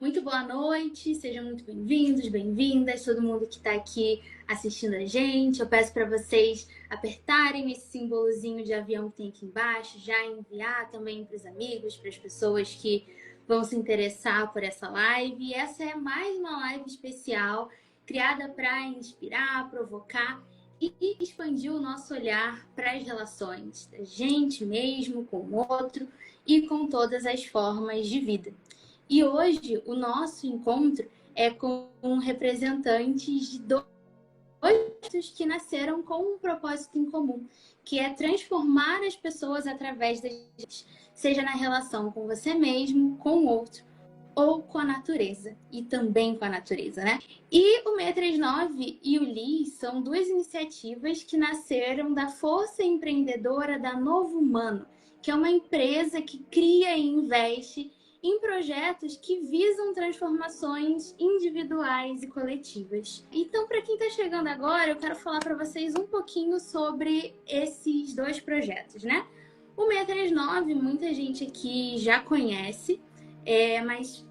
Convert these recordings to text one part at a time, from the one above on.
Muito boa noite, sejam muito bem-vindos, bem-vindas, todo mundo que está aqui assistindo a gente. Eu peço para vocês apertarem esse símbolozinho de avião que tem aqui embaixo, já enviar também para os amigos, para as pessoas que vão se interessar por essa live. E essa é mais uma live especial, criada para inspirar, provocar e expandir o nosso olhar para as relações da gente mesmo, com o outro e com todas as formas de vida. E hoje o nosso encontro é com representantes de dois que nasceram com um propósito em comum, que é transformar as pessoas através das gente, seja na relação com você mesmo, com o outro, ou com a natureza, e também com a natureza, né? E o 639 e o LIS são duas iniciativas que nasceram da força empreendedora da Novo Humano, que é uma empresa que cria e investe em projetos que visam transformações individuais e coletivas. Então, para quem está chegando agora, eu quero falar para vocês um pouquinho sobre esses dois projetos, né? O 639, muita gente aqui já conhece, mas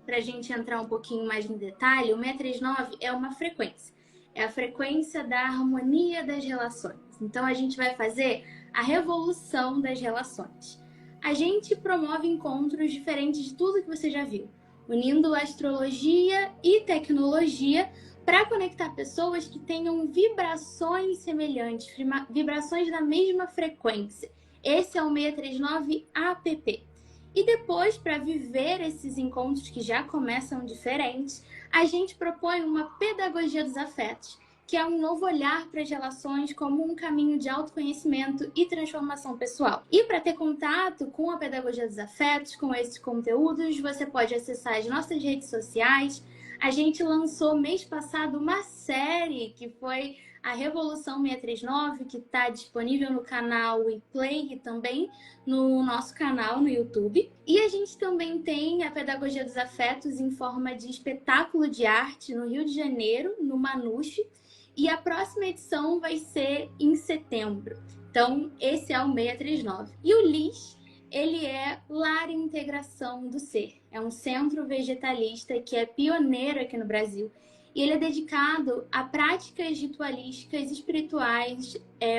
para a gente entrar um pouquinho mais no detalhe, o 639 é uma frequência. É a frequência da harmonia das relações. Então, a gente vai fazer a revolução das relações. A gente promove encontros diferentes de tudo que você já viu, unindo astrologia e tecnologia para conectar pessoas que tenham vibrações semelhantes, vibrações da mesma frequência. Esse é o 639 app. E depois, para viver esses encontros que já começam diferentes, a gente propõe uma pedagogia dos afetos, que é um novo olhar para as relações como um caminho de autoconhecimento e transformação pessoal. E para ter contato com a pedagogia dos afetos, com esses conteúdos, você pode acessar as nossas redes sociais. A gente lançou mês passado uma série que foi a Revolução 639, que está disponível no canal WePlay e também no nosso canal no YouTube. E a gente também tem a Pedagogia dos Afetos em forma de espetáculo de arte no Rio de Janeiro, no Manusche. E a próxima edição vai ser em setembro. Então, esse é o 639. E o LIS, ele é Lar e Integração do Ser. É um centro vegetalista que é pioneiro aqui no Brasil. E ele é dedicado a práticas ritualísticas espirituais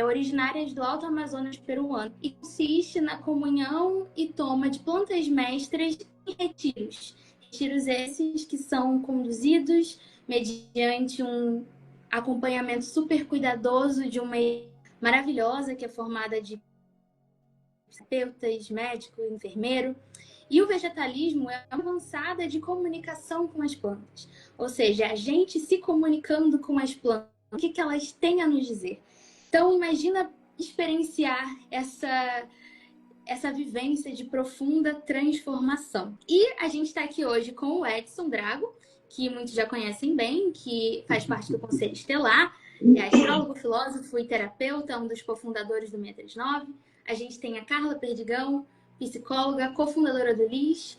originárias do Alto Amazonas peruano. E consiste na comunhão e toma de plantas mestras em retiros. Retiros esses que são conduzidos mediante um acompanhamento super cuidadoso de uma maravilhosa que é formada de terapeutas, médico, enfermeiro. E o vegetalismo é uma avançada de comunicação com as plantas. Ou seja, a gente se comunicando com as plantas, o que elas têm a nos dizer. Então, imagina experienciar essa vivência de profunda transformação. E a gente está aqui hoje com o Edson Drago, que muitos já conhecem bem, que faz parte do Conselho Estelar, é astrólogo, filósofo e terapeuta, um dos cofundadores do 639. A gente tem a Carla Perdigão, psicóloga, cofundadora do LIS,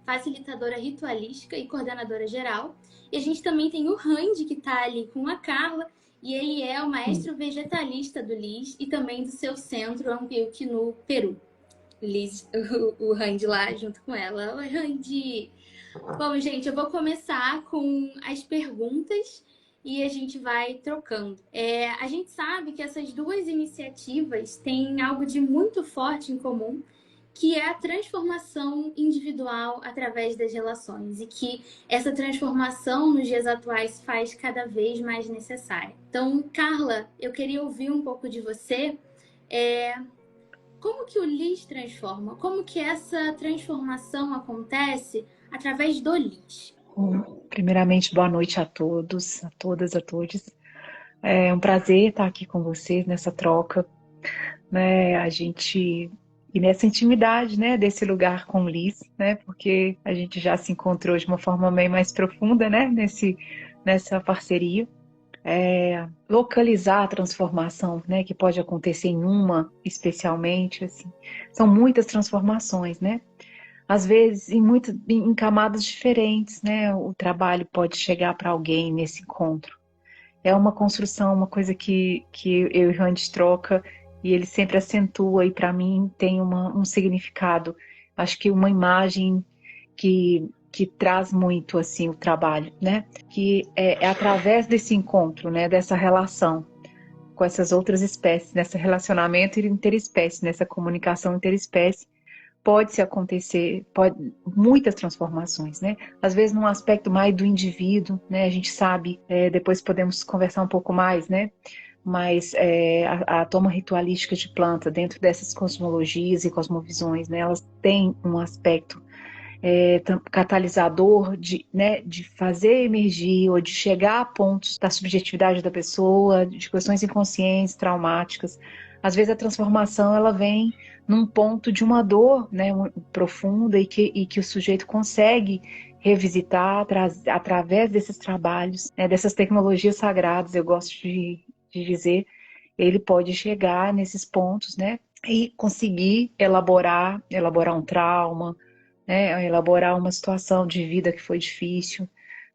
facilitadora ritualística e coordenadora geral. E a gente também tem o Randy, que está ali com a Carla, e ele é o maestro vegetalista do LIS e também do seu centro, Ampiuque, no Peru. Liz, o Randy lá junto com ela. Oi, Randy! Bom, gente, eu vou começar com as perguntas e a gente vai trocando. A gente sabe que essas duas iniciativas têm algo de muito forte em comum, que é a transformação individual através das relações e que essa transformação nos dias atuais se faz cada vez mais necessária. Então, Carla, eu queria ouvir um pouco de você. Como que o LIS transforma? Como que essa transformação acontece através do LIS? Primeiramente, boa noite a todos, a todas, a todos. É um prazer estar aqui com vocês nessa troca, né? E nessa intimidade, né, desse lugar com o Liz, né? Porque a gente já se encontrou de uma forma meio mais profunda, né? Nessa parceria. Localizar a transformação, né, que pode acontecer em uma, especialmente, assim, são muitas transformações, né? Às vezes em camadas diferentes, né? O trabalho pode chegar para alguém nesse encontro. É uma construção, uma coisa que eu e o Randy troca e ele sempre acentua e para mim tem um significado. Acho que uma imagem que que traz muito assim o trabalho, né? Que é através desse encontro, né? Dessa relação com essas outras espécies, nesse relacionamento interespécie, nessa comunicação interespécie, pode-se acontecer muitas transformações, né? Às vezes num aspecto mais do indivíduo, né? A gente sabe, depois podemos conversar um pouco mais, né? Mas a toma ritualística de planta dentro dessas cosmologias e cosmovisões, né? Elas têm um aspecto catalisador né, de fazer emergir ou de chegar a pontos da subjetividade da pessoa, de questões inconscientes, traumáticas. Às vezes a transformação ela vem num ponto de uma dor, né, profunda e que o sujeito consegue revisitar através desses trabalhos, né, dessas tecnologias sagradas, eu gosto de dizer, ele pode chegar nesses pontos, né, e conseguir elaborar um trauma, né, elaborar uma situação de vida que foi difícil,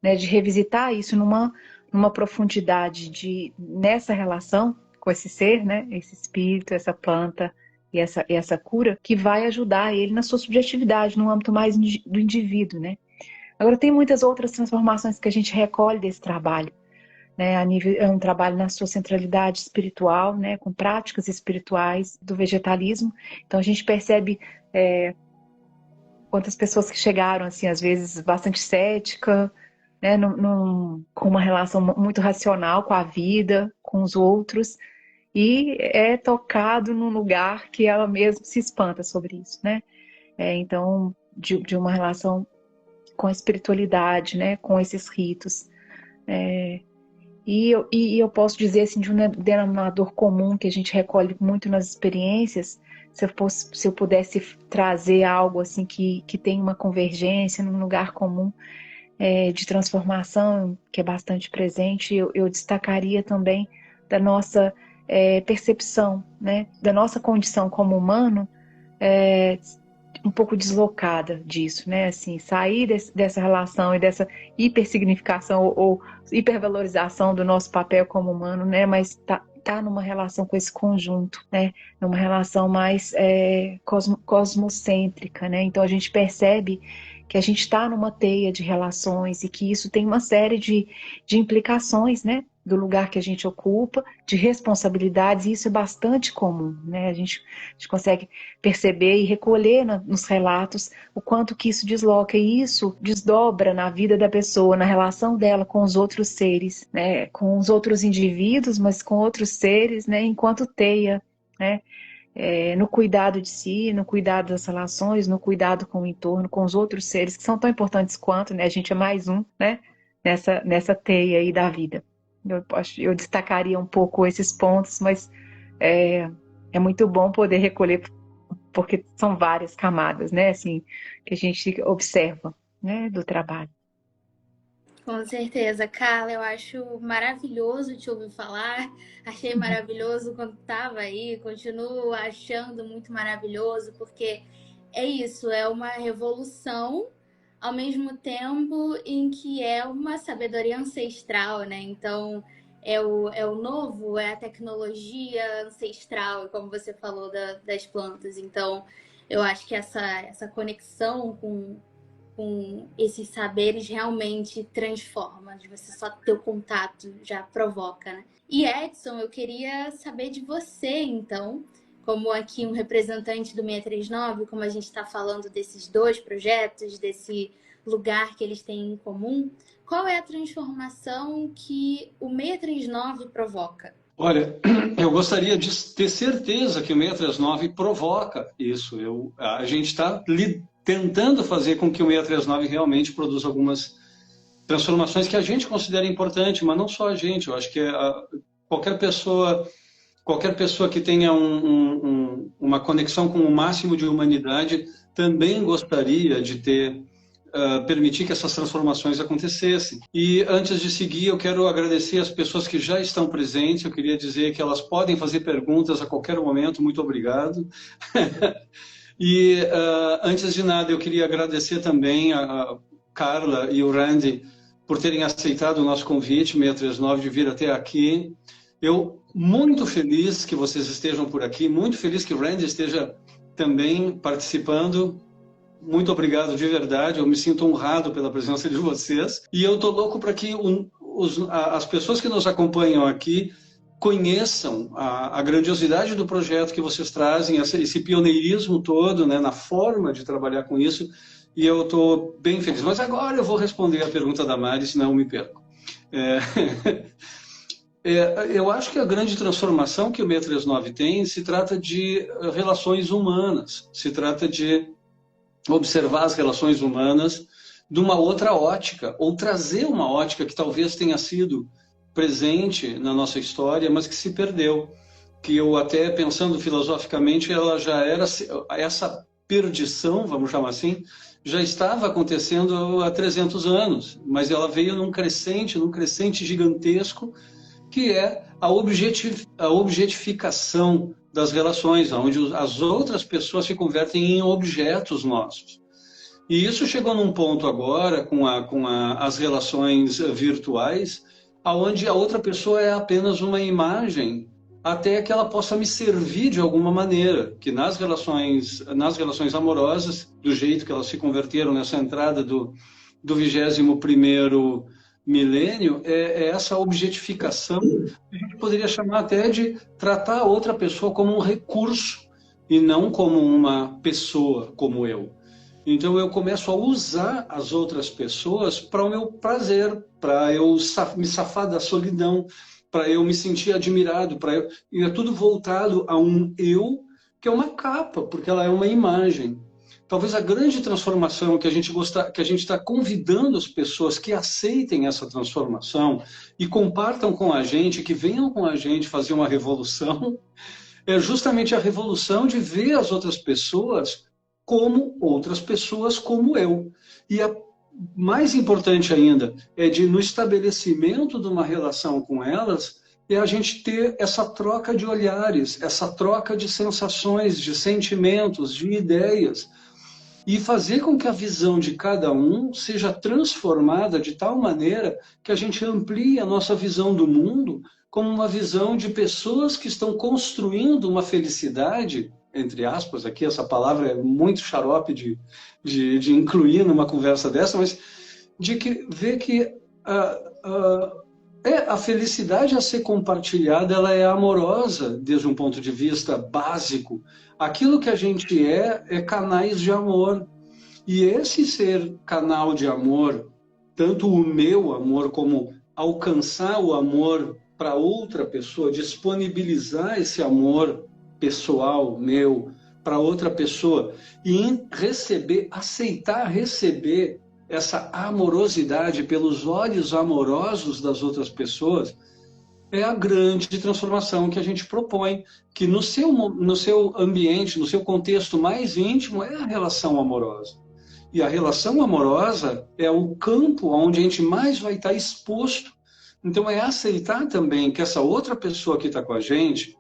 né, de revisitar isso numa profundidade nessa relação com esse ser, né, esse espírito, essa planta e essa cura, que vai ajudar ele na sua subjetividade, no âmbito mais do indivíduo, né. Agora, tem muitas outras transformações que a gente recolhe desse trabalho, né, é um trabalho na sua centralidade espiritual, né, com práticas espirituais do vegetalismo. Então, a gente percebe quantas pessoas que chegaram, assim, às vezes bastante cética, né, com uma relação muito racional com a vida, com os outros, e é tocado num lugar que ela mesma se espanta sobre isso, né? Então, de uma relação com a espiritualidade, né, com esses ritos. E eu posso dizer, assim, de um denominador comum que a gente recolhe muito nas experiências, se eu pudesse trazer algo assim que tem uma convergência num lugar comum de transformação, que é bastante presente, eu destacaria também da nossa percepção, né, da nossa condição como humano, um pouco deslocada disso, né, assim, sair dessa relação e dessa hipersignificação ou hipervalorização do nosso papel como humano, né, mas tá numa relação com esse conjunto, né, numa relação mais cosmocêntrica, né, então a gente percebe que a gente está numa teia de relações e que isso tem uma série de implicações, né, do lugar que a gente ocupa, de responsabilidades, e isso é bastante comum, né, a gente consegue perceber e recolher nos relatos o quanto que isso desloca, e isso desdobra na vida da pessoa, na relação dela com os outros seres, né, com os outros indivíduos, mas com outros seres, né, enquanto teia, né, no cuidado de si, no cuidado das relações, no cuidado com o entorno, com os outros seres que são tão importantes quanto, né, a gente é mais um, né, nessa teia aí da vida. Eu destacaria um pouco esses pontos, mas é muito bom poder recolher, porque são várias camadas, né, assim, que a gente observa, né, do trabalho. Com certeza, Carla, eu acho maravilhoso te ouvir falar. Achei maravilhoso quando estava aí, continuo achando muito maravilhoso, porque é isso, é uma revolução ao mesmo tempo em que é uma sabedoria ancestral, né? Então, é o novo, é a tecnologia ancestral, como você falou das plantas. Então, eu acho que essa conexão com esses saberes realmente transforma, de você só ter o contato já provoca, né? E Edson, eu queria saber de você, então, como aqui um representante do 639, como a gente está falando desses dois projetos, desse lugar que eles têm em comum, qual é a transformação que o 639 provoca? Olha, eu gostaria de ter certeza que o 639 provoca isso. A gente está tentando fazer com que o 639 realmente produza algumas transformações que a gente considera importante, mas não só a gente. Eu acho que qualquer pessoa que tenha uma conexão com o máximo de humanidade também gostaria de permitir que essas transformações acontecessem. E antes de seguir, eu quero agradecer as pessoas que já estão presentes. Eu queria dizer que elas podem fazer perguntas a qualquer momento. Muito obrigado. E antes de nada, eu queria agradecer também a Carla e o Randy por terem aceitado o nosso convite, 639, de vir até aqui. Eu muito feliz que vocês estejam por aqui, muito feliz que o Randy esteja também participando muito obrigado de verdade. Eu me sinto honrado pela presença de vocês. E eu tô louco para que as pessoas que nos acompanham aqui conheçam a grandiosidade do projeto que vocês trazem, esse pioneirismo todo, né, na forma de trabalhar com isso. E eu estou bem feliz. Mas agora eu vou responder a pergunta da Mari, senão eu me perco. Eu acho que a grande transformação que o 639 tem se trata de relações humanas, se trata de observar as relações humanas de uma outra ótica, ou trazer uma ótica que talvez tenha sido presente na nossa história, mas que se perdeu. Que eu até, pensando filosoficamente, ela já era, essa perdição, vamos chamar assim, já estava acontecendo há 300 anos, mas ela veio num crescente gigantesco, que é a objetificação das relações, onde as outras pessoas se convertem em objetos nossos. E isso chegou num ponto agora, com as relações virtuais, onde a outra pessoa é apenas uma imagem, até que ela possa me servir de alguma maneira, que nas relações amorosas, do jeito que elas se converteram nessa entrada do 21º milênio, é essa objetificação, a gente poderia chamar até de tratar a outra pessoa como um recurso, e não como uma pessoa como eu. Então eu começo a usar as outras pessoas para o meu prazer, para eu me safar da solidão, para eu me sentir admirado, e é tudo voltado a um eu, que é uma capa, porque ela é uma imagem. Talvez a grande transformação que a gente está convidando as pessoas que aceitem essa transformação e compartam com a gente, que venham com a gente fazer uma revolução, é justamente a revolução de ver as outras pessoas como outras pessoas como eu. E a mais importante ainda é no estabelecimento de uma relação com elas, é a gente ter essa troca de olhares, essa troca de sensações, de sentimentos, de ideias, e fazer com que a visão de cada um seja transformada de tal maneira que a gente amplie a nossa visão do mundo como uma visão de pessoas que estão construindo uma felicidade, entre aspas, aqui essa palavra é muito xarope de incluir numa conversa dessa, mas de ver que a felicidade a ser compartilhada, ela é amorosa desde um ponto de vista básico. Aquilo que a gente é canais de amor. E esse ser canal de amor, tanto o meu amor como alcançar o amor para outra pessoa, disponibilizar esse amor pessoal meu para outra pessoa e aceitar receber essa amorosidade pelos olhos amorosos das outras pessoas, é a grande transformação que a gente propõe, que no seu ambiente, no seu contexto mais íntimo, é a relação amorosa. E a relação amorosa é o campo onde a gente mais vai estar exposto. Então é aceitar também que essa outra pessoa que está com a gente,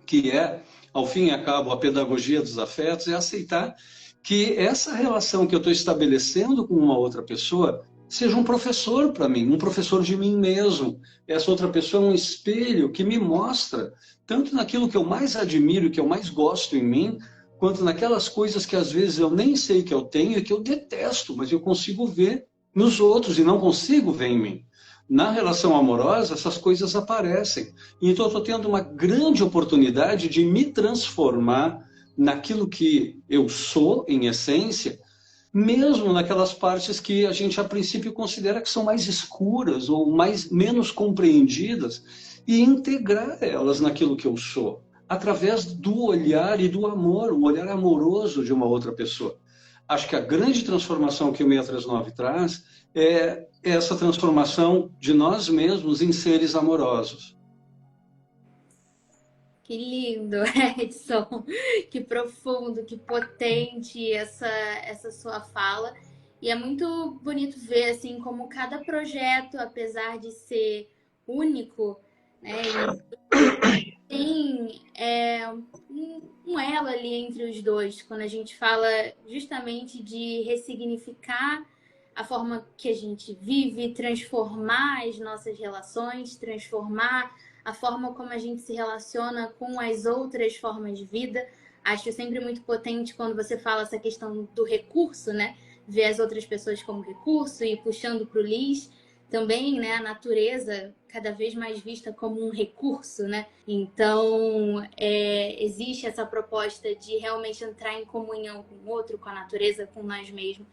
que é, ao fim e ao cabo, a pedagogia dos afetos, é aceitar que essa relação que eu estou estabelecendo com uma outra pessoa seja um professor para mim, um professor de mim mesmo. Essa outra pessoa é um espelho que me mostra, tanto naquilo que eu mais admiro, que eu mais gosto em mim, quanto naquelas coisas que às vezes eu nem sei que eu tenho e que eu detesto, mas eu consigo ver nos outros e não consigo ver em mim. Na relação amorosa, essas coisas aparecem. Então eu estou tendo uma grande oportunidade de me transformar naquilo que eu sou, em essência, mesmo naquelas partes que a gente a princípio considera que são mais escuras ou menos compreendidas, e integrar elas naquilo que eu sou, através do olhar e do amor, o olhar amoroso de uma outra pessoa. Acho que a grande transformação que o 639 traz é essa transformação de nós mesmos em seres amorosos. Que lindo, Edson, que profundo, que potente essa sua fala. E é muito bonito ver assim como cada projeto, apesar de ser único, né, tem um elo ali entre os dois, quando a gente fala justamente de ressignificar a forma que a gente vive, transformar as nossas relações, transformar a forma como a gente se relaciona com as outras formas de vida, Acho sempre muito potente quando você fala essa questão do recurso, né? Ver as outras pessoas como recurso e puxando para o Liz. Também, né, a natureza cada vez mais vista como um recurso, né? Então, existe essa proposta de realmente entrar em comunhão com o outro, com a natureza, com nós mesmos.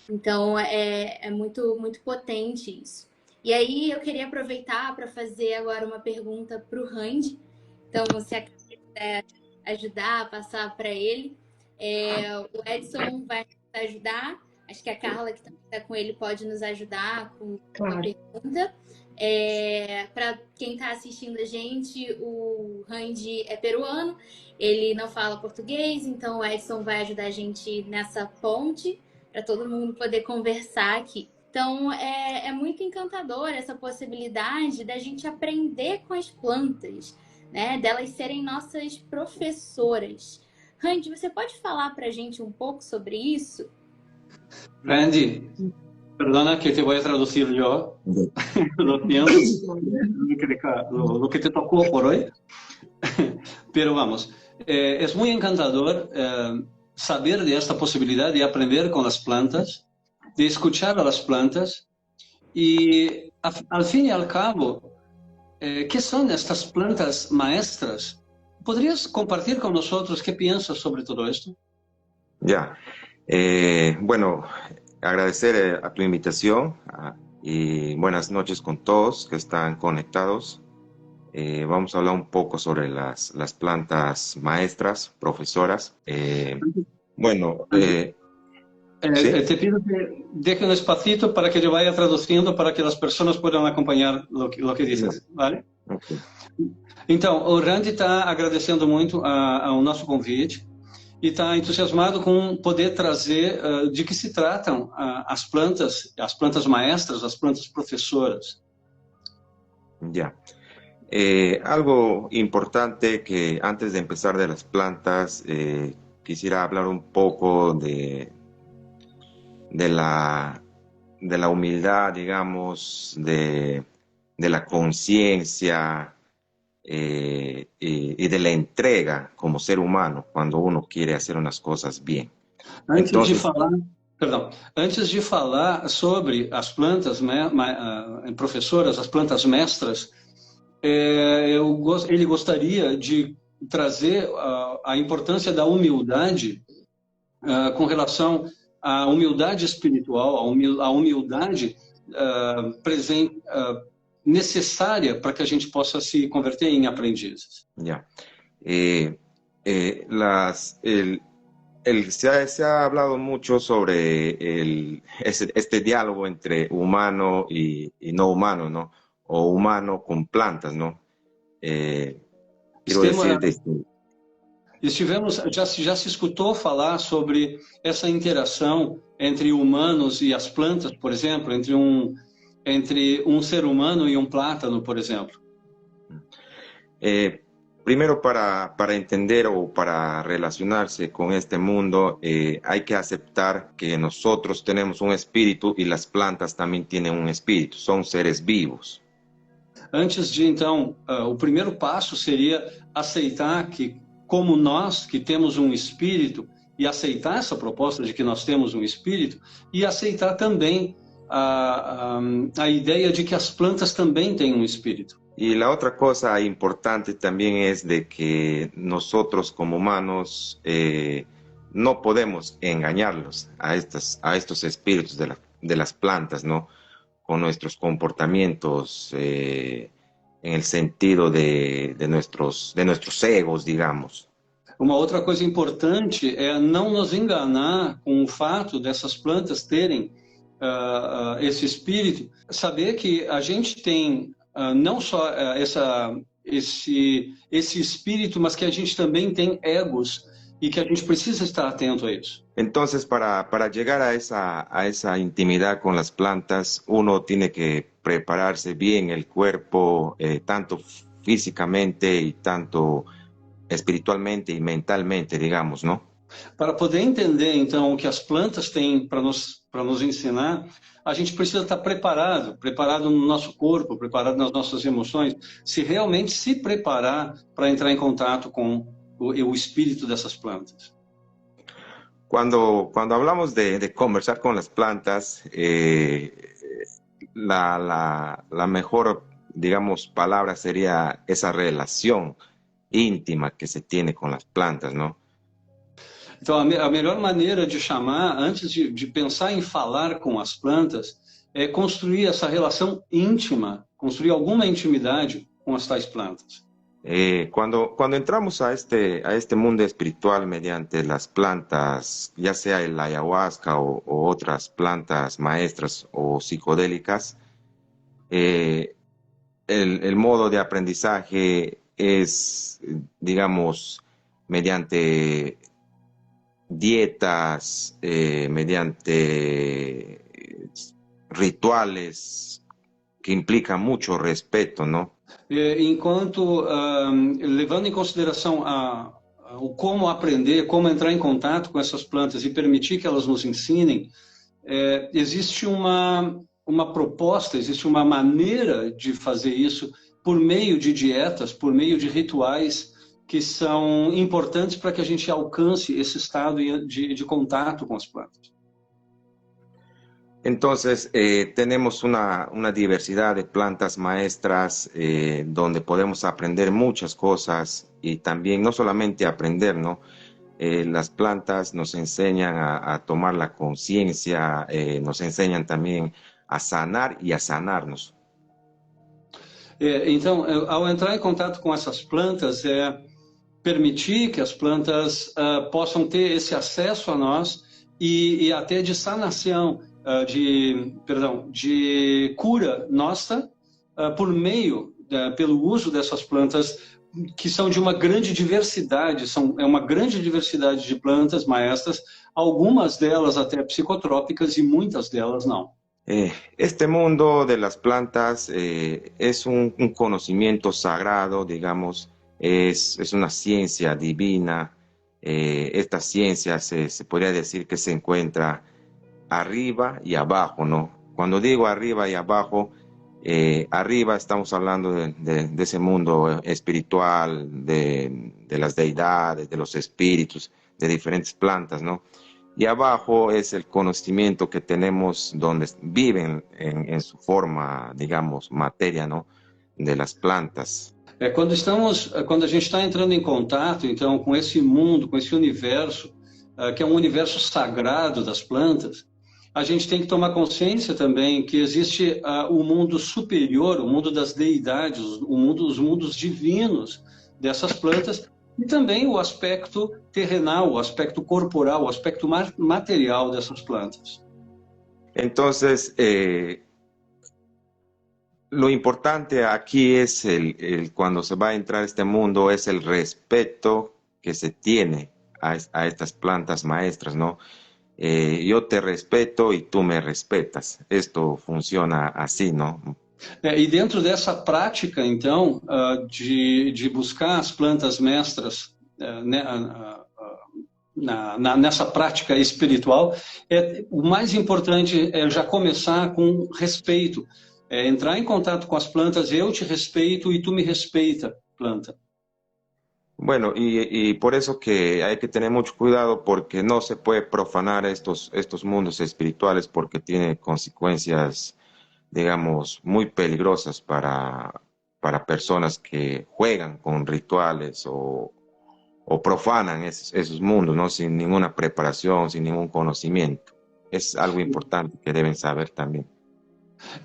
Então, é muito, muito potente isso. E aí, eu queria aproveitar para fazer agora uma pergunta para o Randy. Então, se a Carla quiser ajudar a passar para ele, o Edson vai nos ajudar. Acho que a Carla, que também está com ele, pode nos ajudar com uma pergunta. Para quem está assistindo a gente, o Randy é peruano, ele não fala português, então o Edson vai ajudar a gente nessa ponte para todo mundo poder conversar aqui. Então, é muito encantador essa possibilidade da gente aprender com as plantas, né? Delas serem nossas professoras. Randy, você pode falar para a gente um pouco sobre isso? Randy, perdona que te voy a traducir yo, lo siento, lo que te tocó por hoy, pero vamos, es muy encantador saber de esta posibilidad de aprender con las plantas, de escuchar a las plantas y al fin y al cabo, ¿qué son estas plantas maestras? ¿Podrías compartir con nosotros qué piensas sobre todo esto? Ya, bueno, agradecer a tu invitación y buenas noches con todos que están conectados. Vamos a hablar un poco sobre las plantas maestras, profesoras. Bueno, ¿sí? Te pido que deje un espacito para que yo vaya traduciendo para que las personas puedan acompanhar lo que dices, ¿vale? Okay. Então, o Randy está agradecendo muito ao nosso convite e está entusiasmado com poder trazer de que se tratam as plantas maestras, as plantas professoras. Ya. Algo importante que antes de empezar de las plantas, quisiera hablar un poco de la humildad, digamos, de la conciencia y de la entrega como ser humano cuando uno quiere hacer unas cosas bien. Antes de falar sobre as plantas professoras, as plantas mestras, ele gostaria de trazer a importância da humildade com relação à humildade espiritual, à humildade presente, necessária para que a gente possa se converter em aprendizes. Ya. Se ha hablado mucho sobre este diálogo entre humano y no humano, ¿no? O humano con plantas, ¿no? Já se escutou falar sobre essa interação entre humanos e as plantas, por exemplo, entre um ser humano e um plátano, por exemplo? Primero, para entender o para relacionarse con este mundo, hay que aceptar que nosotros tenemos un espíritu y las plantas también tienen un espíritu, son seres vivos. Antes de, então, o primeiro passo seria aceitar que, como nós que temos um espírito, e aceitar essa proposta de que nós temos um espírito, e aceitar também a ideia de que as plantas também têm um espírito. Y la otra cosa importante también es de que nosotros como humanos no podemos engañarlos a estos espíritus de las plantas, ¿no? Con nuestros comportamientos en el sentido de nuestros egos, digamos. Uma outra coisa importante é não nos enganar com o fato dessas plantas terem esse espírito, saber que a gente tem não só esse espírito, mas que a gente também tem egos e que a gente precisa estar atento a isso. Entonces, para llegar a esa intimidad con las plantas, uno tiene que prepararse bien el cuerpo, tanto físicamente y tanto espiritualmente y mentalmente, digamos, ¿no? Para poder entender, então, o que as plantas têm para nos ensinar, a gente precisa estar preparado no nosso corpo, preparado nas nossas emoções, realmente se preparar para entrar em contato com o espírito dessas plantas. Cuando hablamos de conversar con las plantas, la mejor, digamos, palabra sería esa relación íntima que se tiene con las plantas, ¿no? Então, a melhor maneira de chamar, antes de pensar em falar com as plantas, é construir essa relação íntima, construir alguma intimidade com as tais plantas. Cuando entramos a este mundo espiritual mediante las plantas, ya sea el ayahuasca o otras plantas maestras o psicodélicas, el modo de aprendizaje es, digamos, mediante dietas, mediante rituales que implican mucho respeto, ¿no? Enquanto, levando em consideração o como aprender, como entrar em contato com essas plantas e permitir que elas nos ensinem, existe uma proposta, existe uma maneira de fazer isso por meio de dietas, por meio de rituais que são importantes para que a gente alcance esse estado de contato com as plantas. Entonces, tenemos una diversidad de plantas maestras donde podemos aprender muchas cosas y también no solamente aprender, ¿no? Las plantas nos enseñan a tomar la conciencia, nos enseñan también a sanar y a sanarnos. Então, ao entrar em contato com essas plantas, permitir que as plantas possam ter esse acesso a nós e até de sanação, de cura nossa por meio, pelo uso dessas plantas que são de uma grande diversidade, é uma grande diversidade de plantas maestras, algumas delas até psicotrópicas e muitas delas não. Este mundo de las plantas es un conocimiento sagrado, digamos, es una ciencia divina. Esta ciencia se podría decir que se encuentra arriba y abajo, ¿no? Cuando digo arriba y abajo, arriba estamos hablando de ese mundo espiritual, de las deidades, de los espíritus, de diferentes plantas, ¿no? Y abajo es el conocimiento que tenemos donde viven en su forma, digamos, materia, ¿no? De las plantas. Quando a gente está entrando em contato, então, com esse mundo, com esse universo, que é um universo sagrado das plantas, a gente tem que tomar consciência também que existe o mundo superior, o mundo das deidades, os mundos divinos dessas plantas, e também o aspecto terrenal, o aspecto corporal, o aspecto material dessas plantas. Entonces, lo importante aquí es cuando se va a entrar a este mundo, es el respeto que se tiene a estas plantas maestras, ¿no? Yo te respeto y tú me respetas. Esto funciona así, ¿no? E dentro dessa prática, então, de buscar as plantas mestras nessa prática espiritual, o mais importante é já começar com respeito. Entrar em contato com as plantas, eu te respeito e tu me respeita, planta. Bueno, y por eso que hay que tener mucho cuidado porque no se puede profanar estos mundos espirituales porque tiene consecuencias, digamos, muy peligrosas para personas que juegan con rituales o profanan esos mundos, ¿no? Sin ninguna preparación, sin ningún conocimiento. Es algo importante que deben saber también.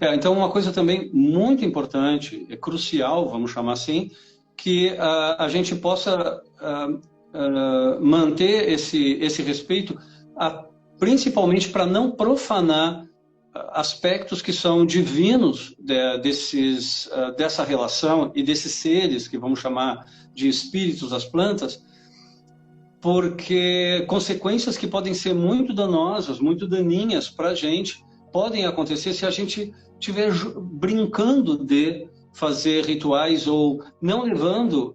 Então, uma coisa também muito importante, crucial, vamos chamar assim, que a gente possa manter esse respeito, principalmente para não profanar aspectos que são divinos dessa relação e desses seres que vamos chamar de espíritos das plantas, porque consequências que podem ser muito danosas, muito daninhas para a gente, podem acontecer se a gente estiver brincando de fazer rituais ou não levando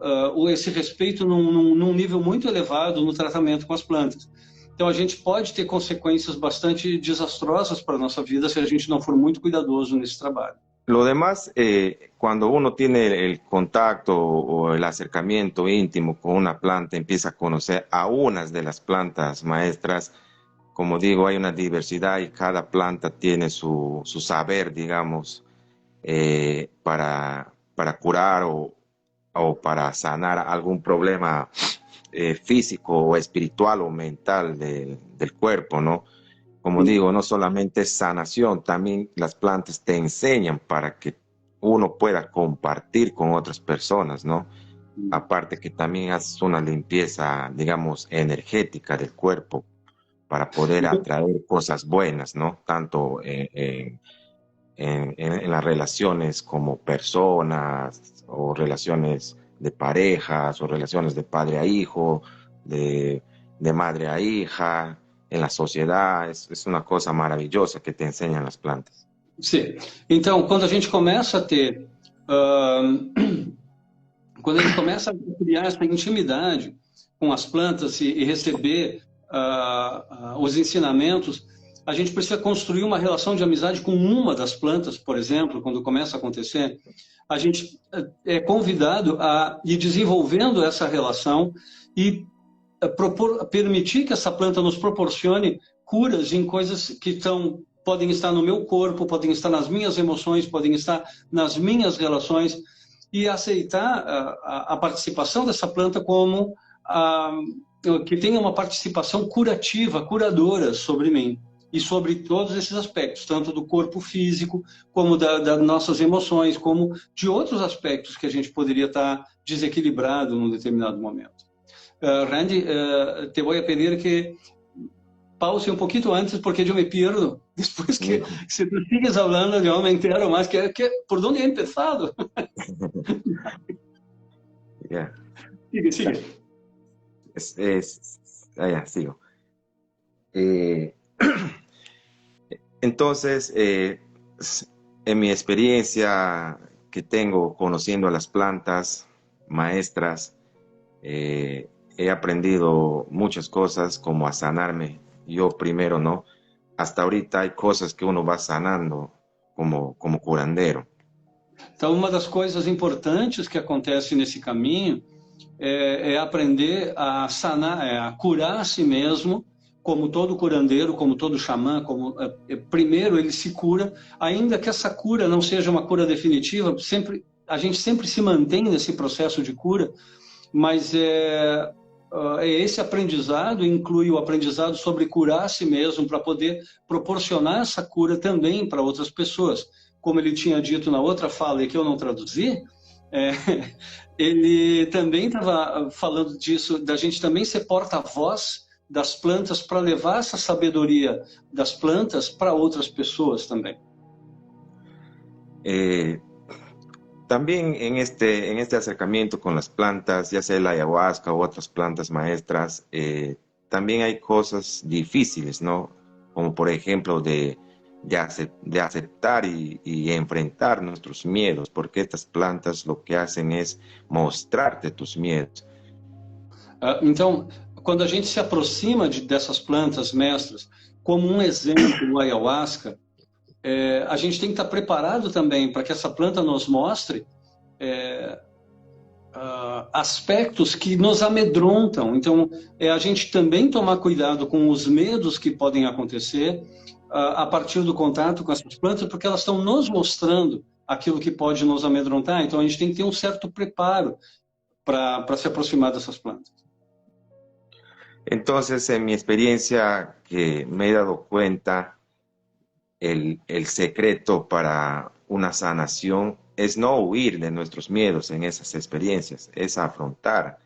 esse respeito num nível muito elevado no tratamento com as plantas. Então, a gente pode ter consequências bastante desastrosas para a nossa vida se a gente não for muito cuidadoso nesse trabalho. Lo demás, cuando uno tiene el contacto o el acercamiento íntimo con una planta, empieza a conocer a unas de las plantas maestras. Como digo, hay una diversidad y cada planta tiene su saber, digamos, para curar o para sanar algún problema físico o espiritual o mental del cuerpo, ¿no? Como digo, no solamente es sanación, también las plantas te enseñan para que uno pueda compartir con otras personas, ¿no? Aparte que también haces una limpieza, digamos, energética del cuerpo para poder atraer cosas buenas, ¿no? Tanto en las relaciones como personas o relaciones de parejas o relaciones de padre a hijo, de madre a hija, en la sociedade, é uma coisa maravilhosa que te ensinam as plantas. Sim. Então, quando a gente começa a ter, quando a gente começa a criar essa intimidade com as plantas e receber os ensinamentos, a gente precisa construir uma relação de amizade com uma das plantas, por exemplo, quando começa a acontecer, a gente é convidado a ir desenvolvendo essa relação e permitir que essa planta nos proporcione curas em coisas que podem estar no meu corpo, podem estar nas minhas emoções, podem estar nas minhas relações, e aceitar a participação dessa planta como que tenha uma participação curativa, curadora sobre mim e sobre todos esses aspectos, tanto do corpo físico, como das nossas emoções, como de outros aspectos que a gente poderia estar desequilibrado num determinado momento. Randy, te voy a pedir que pause un poquito antes porque yo me pierdo después que si tú sigues hablando yo me entero más que por dónde he empezado. Yeah. Sigue. Sigo. Entonces, en mi experiencia que tengo conociendo a las plantas maestras, he aprendido muchas cosas como a sanarme yo primero, ¿no? Hasta ahorita hay cosas que uno va sanando como curandero. Então, uma das coisas importantes que acontece nesse caminho é aprender a sanar, a curar a si mesmo, como todo curandeiro, como todo xamã, primeiro ele se cura, ainda que essa cura não seja uma cura definitiva, a gente sempre se mantém nesse processo de cura, mas esse aprendizado inclui o aprendizado sobre curar a si mesmo para poder proporcionar essa cura também para outras pessoas. Como ele tinha dito na outra fala e que eu não traduzi, ele também estava falando disso, da gente também ser porta-voz das plantas para levar essa sabedoria das plantas para outras pessoas também. También en este acercamiento con las plantas, ya sea la ayahuasca u otras plantas maestras, también hay cosas difíciles, ¿no? Como por ejemplo de aceptar y enfrentar nuestros miedos, porque estas plantas lo que hacen es mostrarte tus miedos. Então, quando a gente se aproxima dessas plantas mestras, como exemplo o ayahuasca, a gente tem que estar preparado também para que essa planta nos mostre aspectos que nos amedrontam. Então, a gente também tomar cuidado com os medos que podem acontecer a partir do contato com essas plantas, porque elas estão nos mostrando aquilo que pode nos amedrontar. Então, a gente tem que ter um certo preparo para se aproximar dessas plantas. Entonces, en mi experiencia, que me he dado cuenta, el secreto para una sanación es no huir de nuestros miedos en esas experiencias, es afrontar,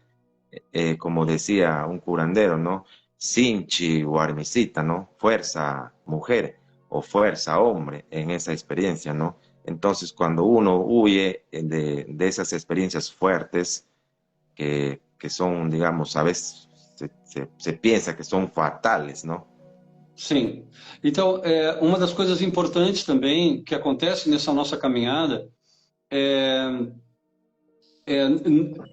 como decía un curandero, ¿no? Sinchi o armisita, ¿no? Fuerza mujer o fuerza hombre en esa experiencia, ¿no? Entonces, cuando uno huye de esas experiencias fuertes, que son, digamos, a veces se piensa que são fatales, não? Sim. Então, uma das coisas importantes também que acontece nessa nossa caminhada é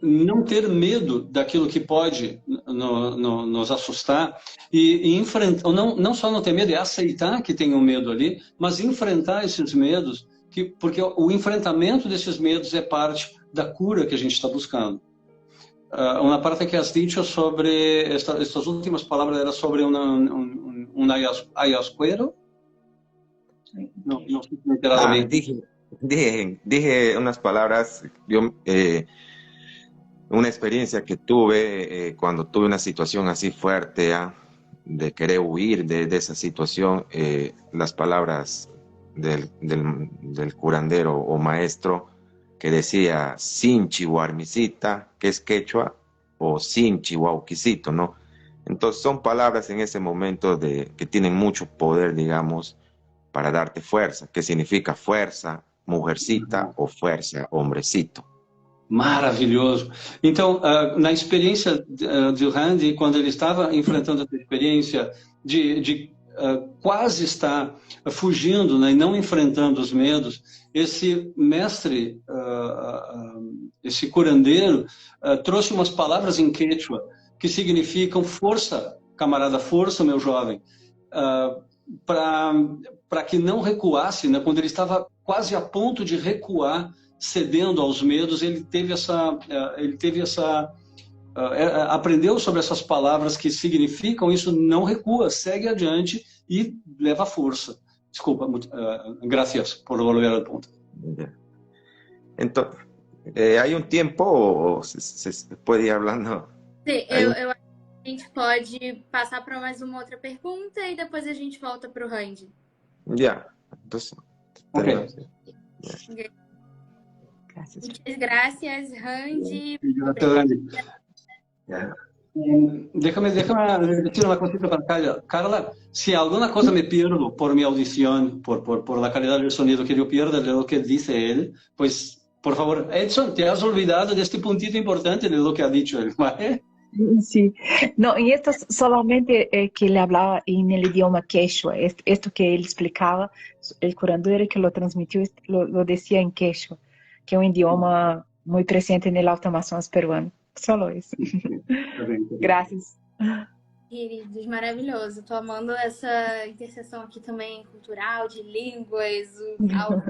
não ter medo daquilo que pode nos assustar e enfrentar, não só não ter medo, é aceitar que tem um medo ali, mas enfrentar esses medos porque o enfrentamento desses medos é parte da cura que a gente está buscando. Uma parte que has dicho sobre estas últimas palavras era sobre un ayahuasquero. No sé si me he enterado bien. Dije unas palabras, una experiencia que tuve cuando tuve una situación así fuerte, de querer huir de esa situación, las palabras del curandero o maestro que decía Sinchi Huarmisita, que es quechua, o Sinchi Huauquisito, ¿no? Entonces son palabras en ese momento que tienen mucho poder, digamos, para darte fuerza. ¿Qué significa fuerza, mujercita, ou força, hombrecito? Maravilhoso. Então, na experiência de Randy, quando ele estava enfrentando essa experiência de quase estar fugindo, né, e não enfrentando os medos, esse mestre, esse curandeiro, trouxe umas palavras em quechua que significam força, camarada, força, meu jovem, para que não recuasse, né, quando ele estava quase a ponto de recuar, cedendo aos medos, aprendeu sobre essas palavras que significam isso, não recua, segue adiante e leva força. Desculpa, gracias por volver al punto. Então, há tempo ou se pode ir hablando? Sim, eu acho que a gente pode passar para mais uma outra pergunta e depois a gente volta para o Randy. Já, então, okay. Okay. Muchas gracias, Randy. Gracias, Randy. Déjame decir una cosita para Carla. Carla, si alguna cosa me pierdo por mi audición, por la calidad del sonido que yo pierdo de lo que dice él, pues, por favor, Edson, te has olvidado de este puntito importante de lo que ha dicho él, ¿vale? Sí, no, y esto solamente que le hablaba en el idioma quechua, esto que él explicaba, el curandero que lo transmitió lo decía en quechua, que es un idioma muy presente en el Alto Amazonas peruano. Solo isso. Graças. Queridos, maravilhoso. Tô amando essa interseção aqui também cultural, de línguas, algo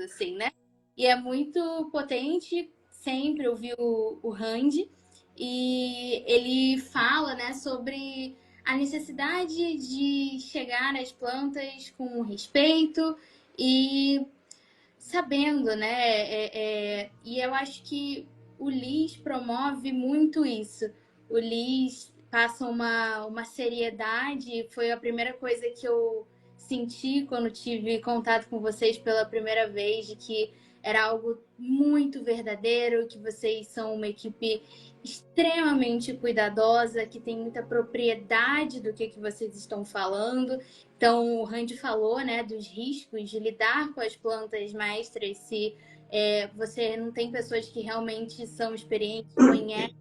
assim, né? E é muito potente sempre ouvir o Randy. E ele fala, né, sobre a necessidade de chegar às plantas com respeito e sabendo, né? E eu acho que o Liz promove muito isso. O Liz passa uma seriedade. Foi a primeira coisa que eu senti quando tive contato com vocês pela primeira vez, de que era algo muito verdadeiro, que vocês são uma equipe extremamente cuidadosa, que tem muita propriedade do que vocês estão falando. Então, o Randy falou, né, dos riscos de lidar com as plantas maestras, se você não tem pessoas que realmente são experientes, conhecem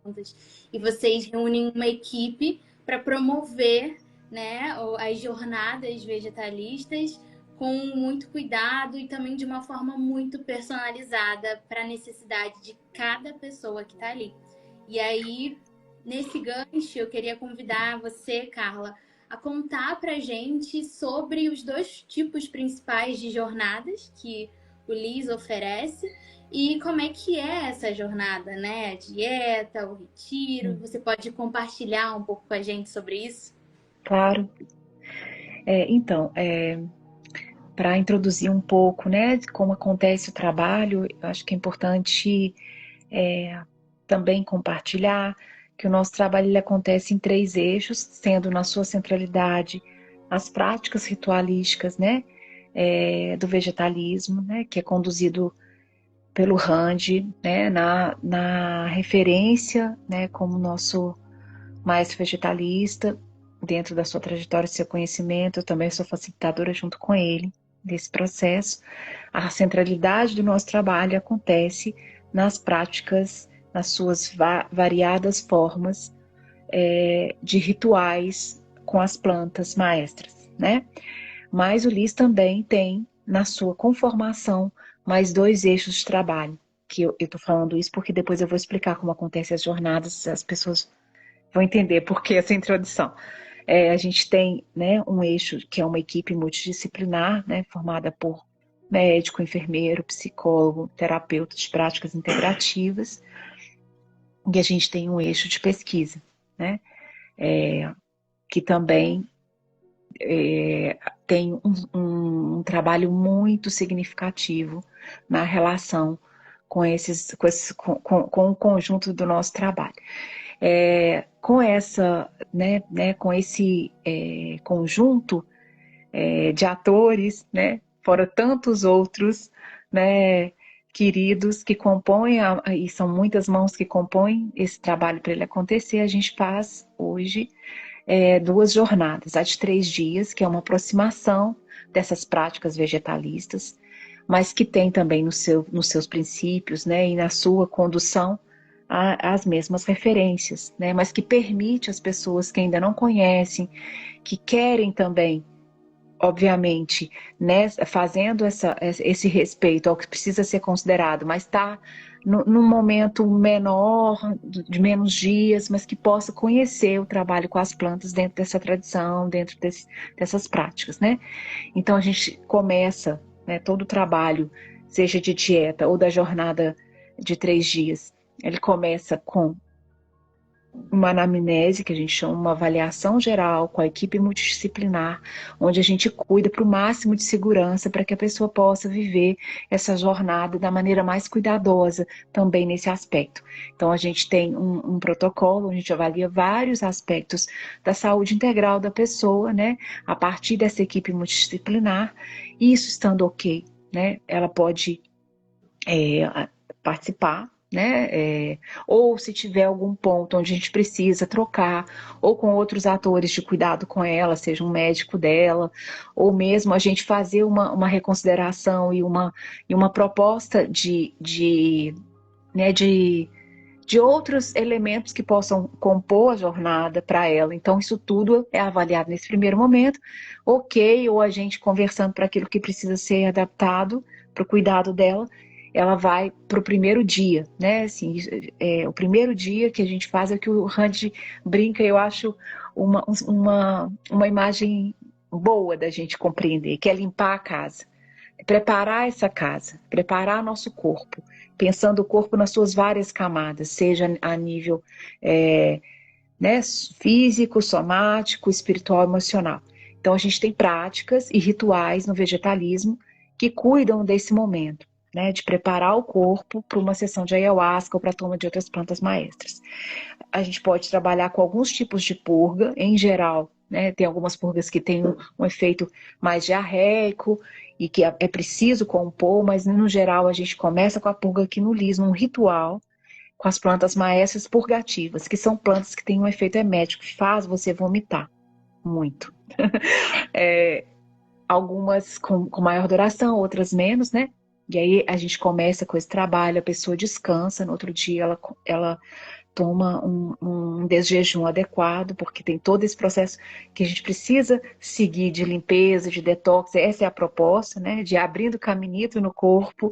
plantas, e vocês reúnem uma equipe para promover, né, as jornadas vegetalistas com muito cuidado e também de uma forma muito personalizada para a necessidade de cada pessoa que está ali. E aí, nesse gancho, eu queria convidar você, Carla, a contar para a gente sobre os dois tipos principais de jornadas que o Liz oferece e como é que é essa jornada, né? A dieta, o retiro. Você pode compartilhar um pouco com a gente sobre isso? Claro. Então, para introduzir um pouco, né, de como acontece o trabalho, eu acho que é importante também compartilhar que o nosso trabalho ele acontece em 3 eixos, sendo na sua centralidade as práticas ritualísticas, né, do vegetalismo, né, que é conduzido pelo Randy, né, na referência, né, como nosso maestro vegetalista, dentro da sua trajetória e seu conhecimento. Eu também sou facilitadora junto com ele desse processo. A centralidade do nosso trabalho acontece nas práticas, nas suas variadas formas de rituais com as plantas maestras, né? Mas o Liz também tem, na sua conformação, mais 2 eixos de trabalho. Que eu estou falando isso porque depois eu vou explicar como acontecem as jornadas, as pessoas vão entender por que essa introdução. A gente tem, né, um eixo que é uma equipe multidisciplinar, né, formada por médico, enfermeiro, psicólogo, terapeuta de práticas integrativas, e a gente tem um eixo de pesquisa, né? Que também tem um trabalho muito significativo na relação com o conjunto do nosso trabalho. Com esse conjunto de atores, né, fora tantos outros, né, queridos que compõem, e são muitas mãos que compõem esse trabalho para ele acontecer, a gente faz hoje 2 jornadas, a de 3 dias, que é uma aproximação dessas práticas vegetalistas, mas que tem também nos seus princípios, né, e na sua condução as mesmas referências, né, mas que permite às pessoas que ainda não conhecem, que querem também, obviamente, né, fazendo esse respeito ao que precisa ser considerado, mas está num momento menor, de menos dias, mas que possa conhecer o trabalho com as plantas dentro dessa tradição, dentro dessas práticas, né? Então a gente começa, né, todo o trabalho, seja de dieta ou da jornada de 3 dias, ele começa com uma anamnese, que a gente chama uma avaliação geral com a equipe multidisciplinar, onde a gente cuida para o máximo de segurança para que a pessoa possa viver essa jornada da maneira mais cuidadosa também nesse aspecto. Então a gente tem um protocolo, onde a gente avalia vários aspectos da saúde integral da pessoa, né, a partir dessa equipe multidisciplinar, e isso estando ok, né, ela pode participar, né? Ou se tiver algum ponto onde a gente precisa trocar, ou com outros atores de cuidado com ela, seja um médico dela, ou mesmo a gente fazer uma reconsideração e uma proposta de outros elementos que possam compor a jornada para ela. Então, isso tudo é avaliado nesse primeiro momento, ok, ou a gente conversando para aquilo que precisa ser adaptado para o cuidado dela, ela vai para o primeiro dia, né? Assim, o primeiro dia que a gente faz é o que o Rand brinca, eu acho uma imagem boa da gente compreender, que é limpar a casa, preparar essa casa, preparar nosso corpo, pensando o corpo nas suas várias camadas, seja a nível né, físico, somático, espiritual, emocional. Então a gente tem práticas e rituais no vegetalismo que cuidam desse momento, né, de preparar o corpo para uma sessão de ayahuasca ou para a toma de outras plantas maestras. A gente pode trabalhar com alguns tipos de purga, em geral, né, tem algumas purgas que têm um efeito mais diarreico e que é preciso compor, mas no geral a gente começa com a purga quinulismo, um ritual com as plantas maestras purgativas, que são plantas que têm um efeito emético, que faz você vomitar muito. Algumas com maior duração, outras menos, né? E aí a gente começa com esse trabalho, a pessoa descansa, no outro dia ela toma um desjejum adequado, porque tem todo esse processo que a gente precisa seguir de limpeza, de detox. Essa é a proposta, né? De abrindo caminito no corpo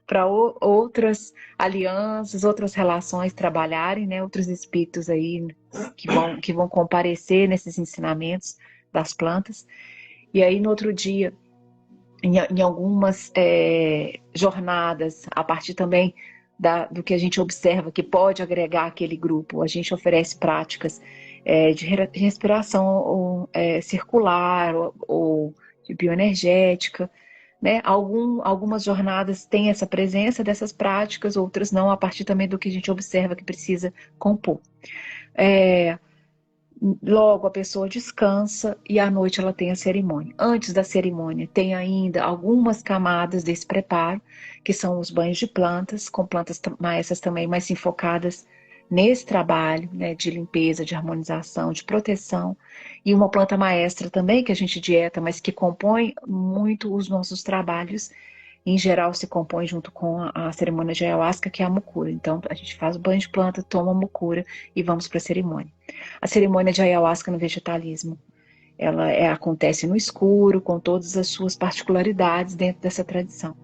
para outras alianças, outras relações trabalharem, né? Outros espíritos aí que vão comparecer nesses ensinamentos das plantas. E aí no outro dia, em algumas jornadas, a partir também do que a gente observa que pode agregar aquele grupo, a gente oferece práticas de respiração circular ou de bioenergética, né? Algumas jornadas têm essa presença dessas práticas, outras não, a partir também do que a gente observa que precisa compor. Logo a pessoa descansa e à noite ela tem a cerimônia. Antes da cerimônia tem ainda algumas camadas desse preparo, que são os banhos de plantas, com plantas maestras também mais enfocadas nesse trabalho, né, de limpeza, de harmonização, de proteção, e uma planta maestra também que a gente dieta, mas que compõe muito os nossos trabalhos. Em geral se compõe junto com a cerimônia de ayahuasca, que é a mucura. Então a gente faz o banho de planta, toma a mucura e vamos para a cerimônia. A cerimônia de ayahuasca no vegetalismo, ela acontece no escuro, com todas as suas particularidades dentro dessa tradição.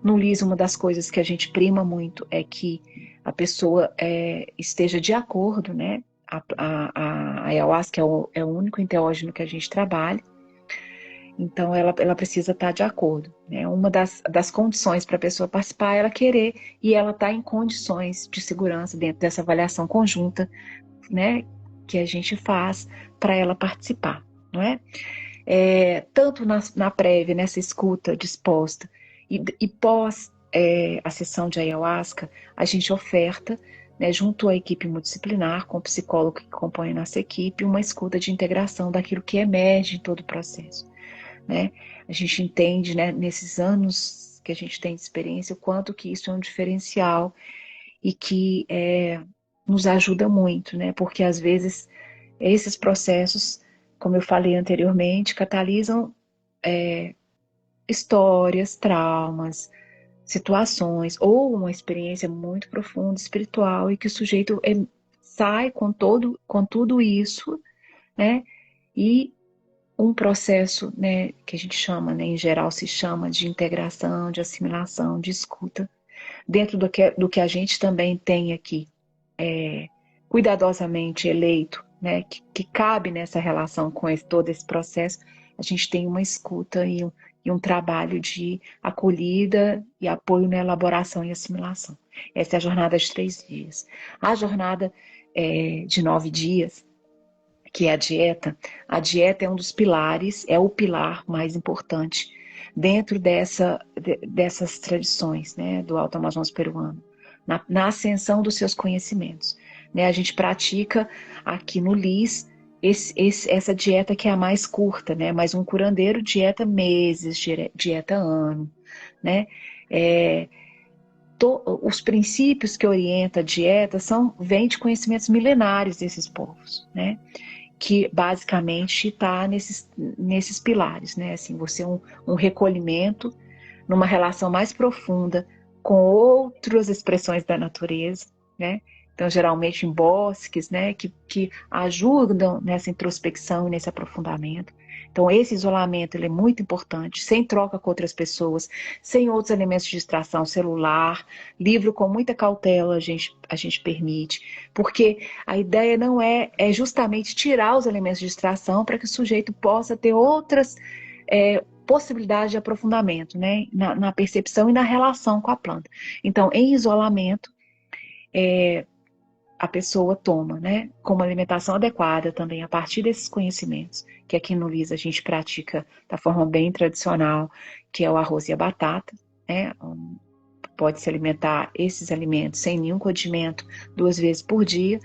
No Lis, uma das coisas que a gente prima muito é que a pessoa esteja de acordo, né? A ayahuasca é o único enteógeno que a gente trabalha. Então, ela precisa estar de acordo, né? Uma das condições para a pessoa participar é ela querer e ela estar em condições de segurança dentro dessa avaliação conjunta, né, que a gente faz para ela participar, não é? Tanto na prévia, nessa escuta disposta, e pós a sessão de ayahuasca, a gente oferta, né, junto à equipe multidisciplinar, com o psicólogo que compõe a nossa equipe, uma escuta de integração daquilo que emerge em todo o processo, né? A gente entende, né, nesses anos que a gente tem de experiência, o quanto que isso é um diferencial e que nos ajuda muito, né? Porque às vezes esses processos, como eu falei anteriormente, catalisam histórias, traumas, situações ou uma experiência muito profunda, espiritual, e que o sujeito sai com tudo isso, né? E um processo, né, que a gente chama, né, em geral se chama de integração, de assimilação, de escuta, dentro do que a gente também tem aqui, cuidadosamente eleito, né, que cabe nessa relação com todo esse processo. A gente tem uma escuta e um trabalho de acolhida e apoio na elaboração e assimilação. Essa é a jornada de 3 dias. A jornada de 9 dias, que é a dieta é um dos pilares, é o pilar mais importante dentro dessas tradições, né, do Alto Amazonas peruano, na ascensão dos seus conhecimentos, né? A gente pratica aqui no LIS essa dieta que é a mais curta, né? Mas um curandeiro dieta meses, dieta ano, né? Os princípios que orientam a dieta vêm de conhecimentos milenares desses povos, né? Que basicamente está nesses pilares, né? Assim, você um recolhimento numa relação mais profunda com outras expressões da natureza, né? Então, geralmente em bosques, né? Que ajudam nessa introspecção e nesse aprofundamento. Então, esse isolamento ele é muito importante, sem troca com outras pessoas, sem outros elementos de distração, celular, livro com muita cautela a gente permite, porque a ideia não é justamente tirar os elementos de distração para que o sujeito possa ter outras possibilidades de aprofundamento, né, na percepção e na relação com a planta. Então, em isolamento, a pessoa toma, né, com uma alimentação adequada também a partir desses conhecimentos, que aqui no LIS a gente pratica da forma bem tradicional, que é o arroz e a batata, né, pode se alimentar esses alimentos sem nenhum condimento 2 vezes por dia.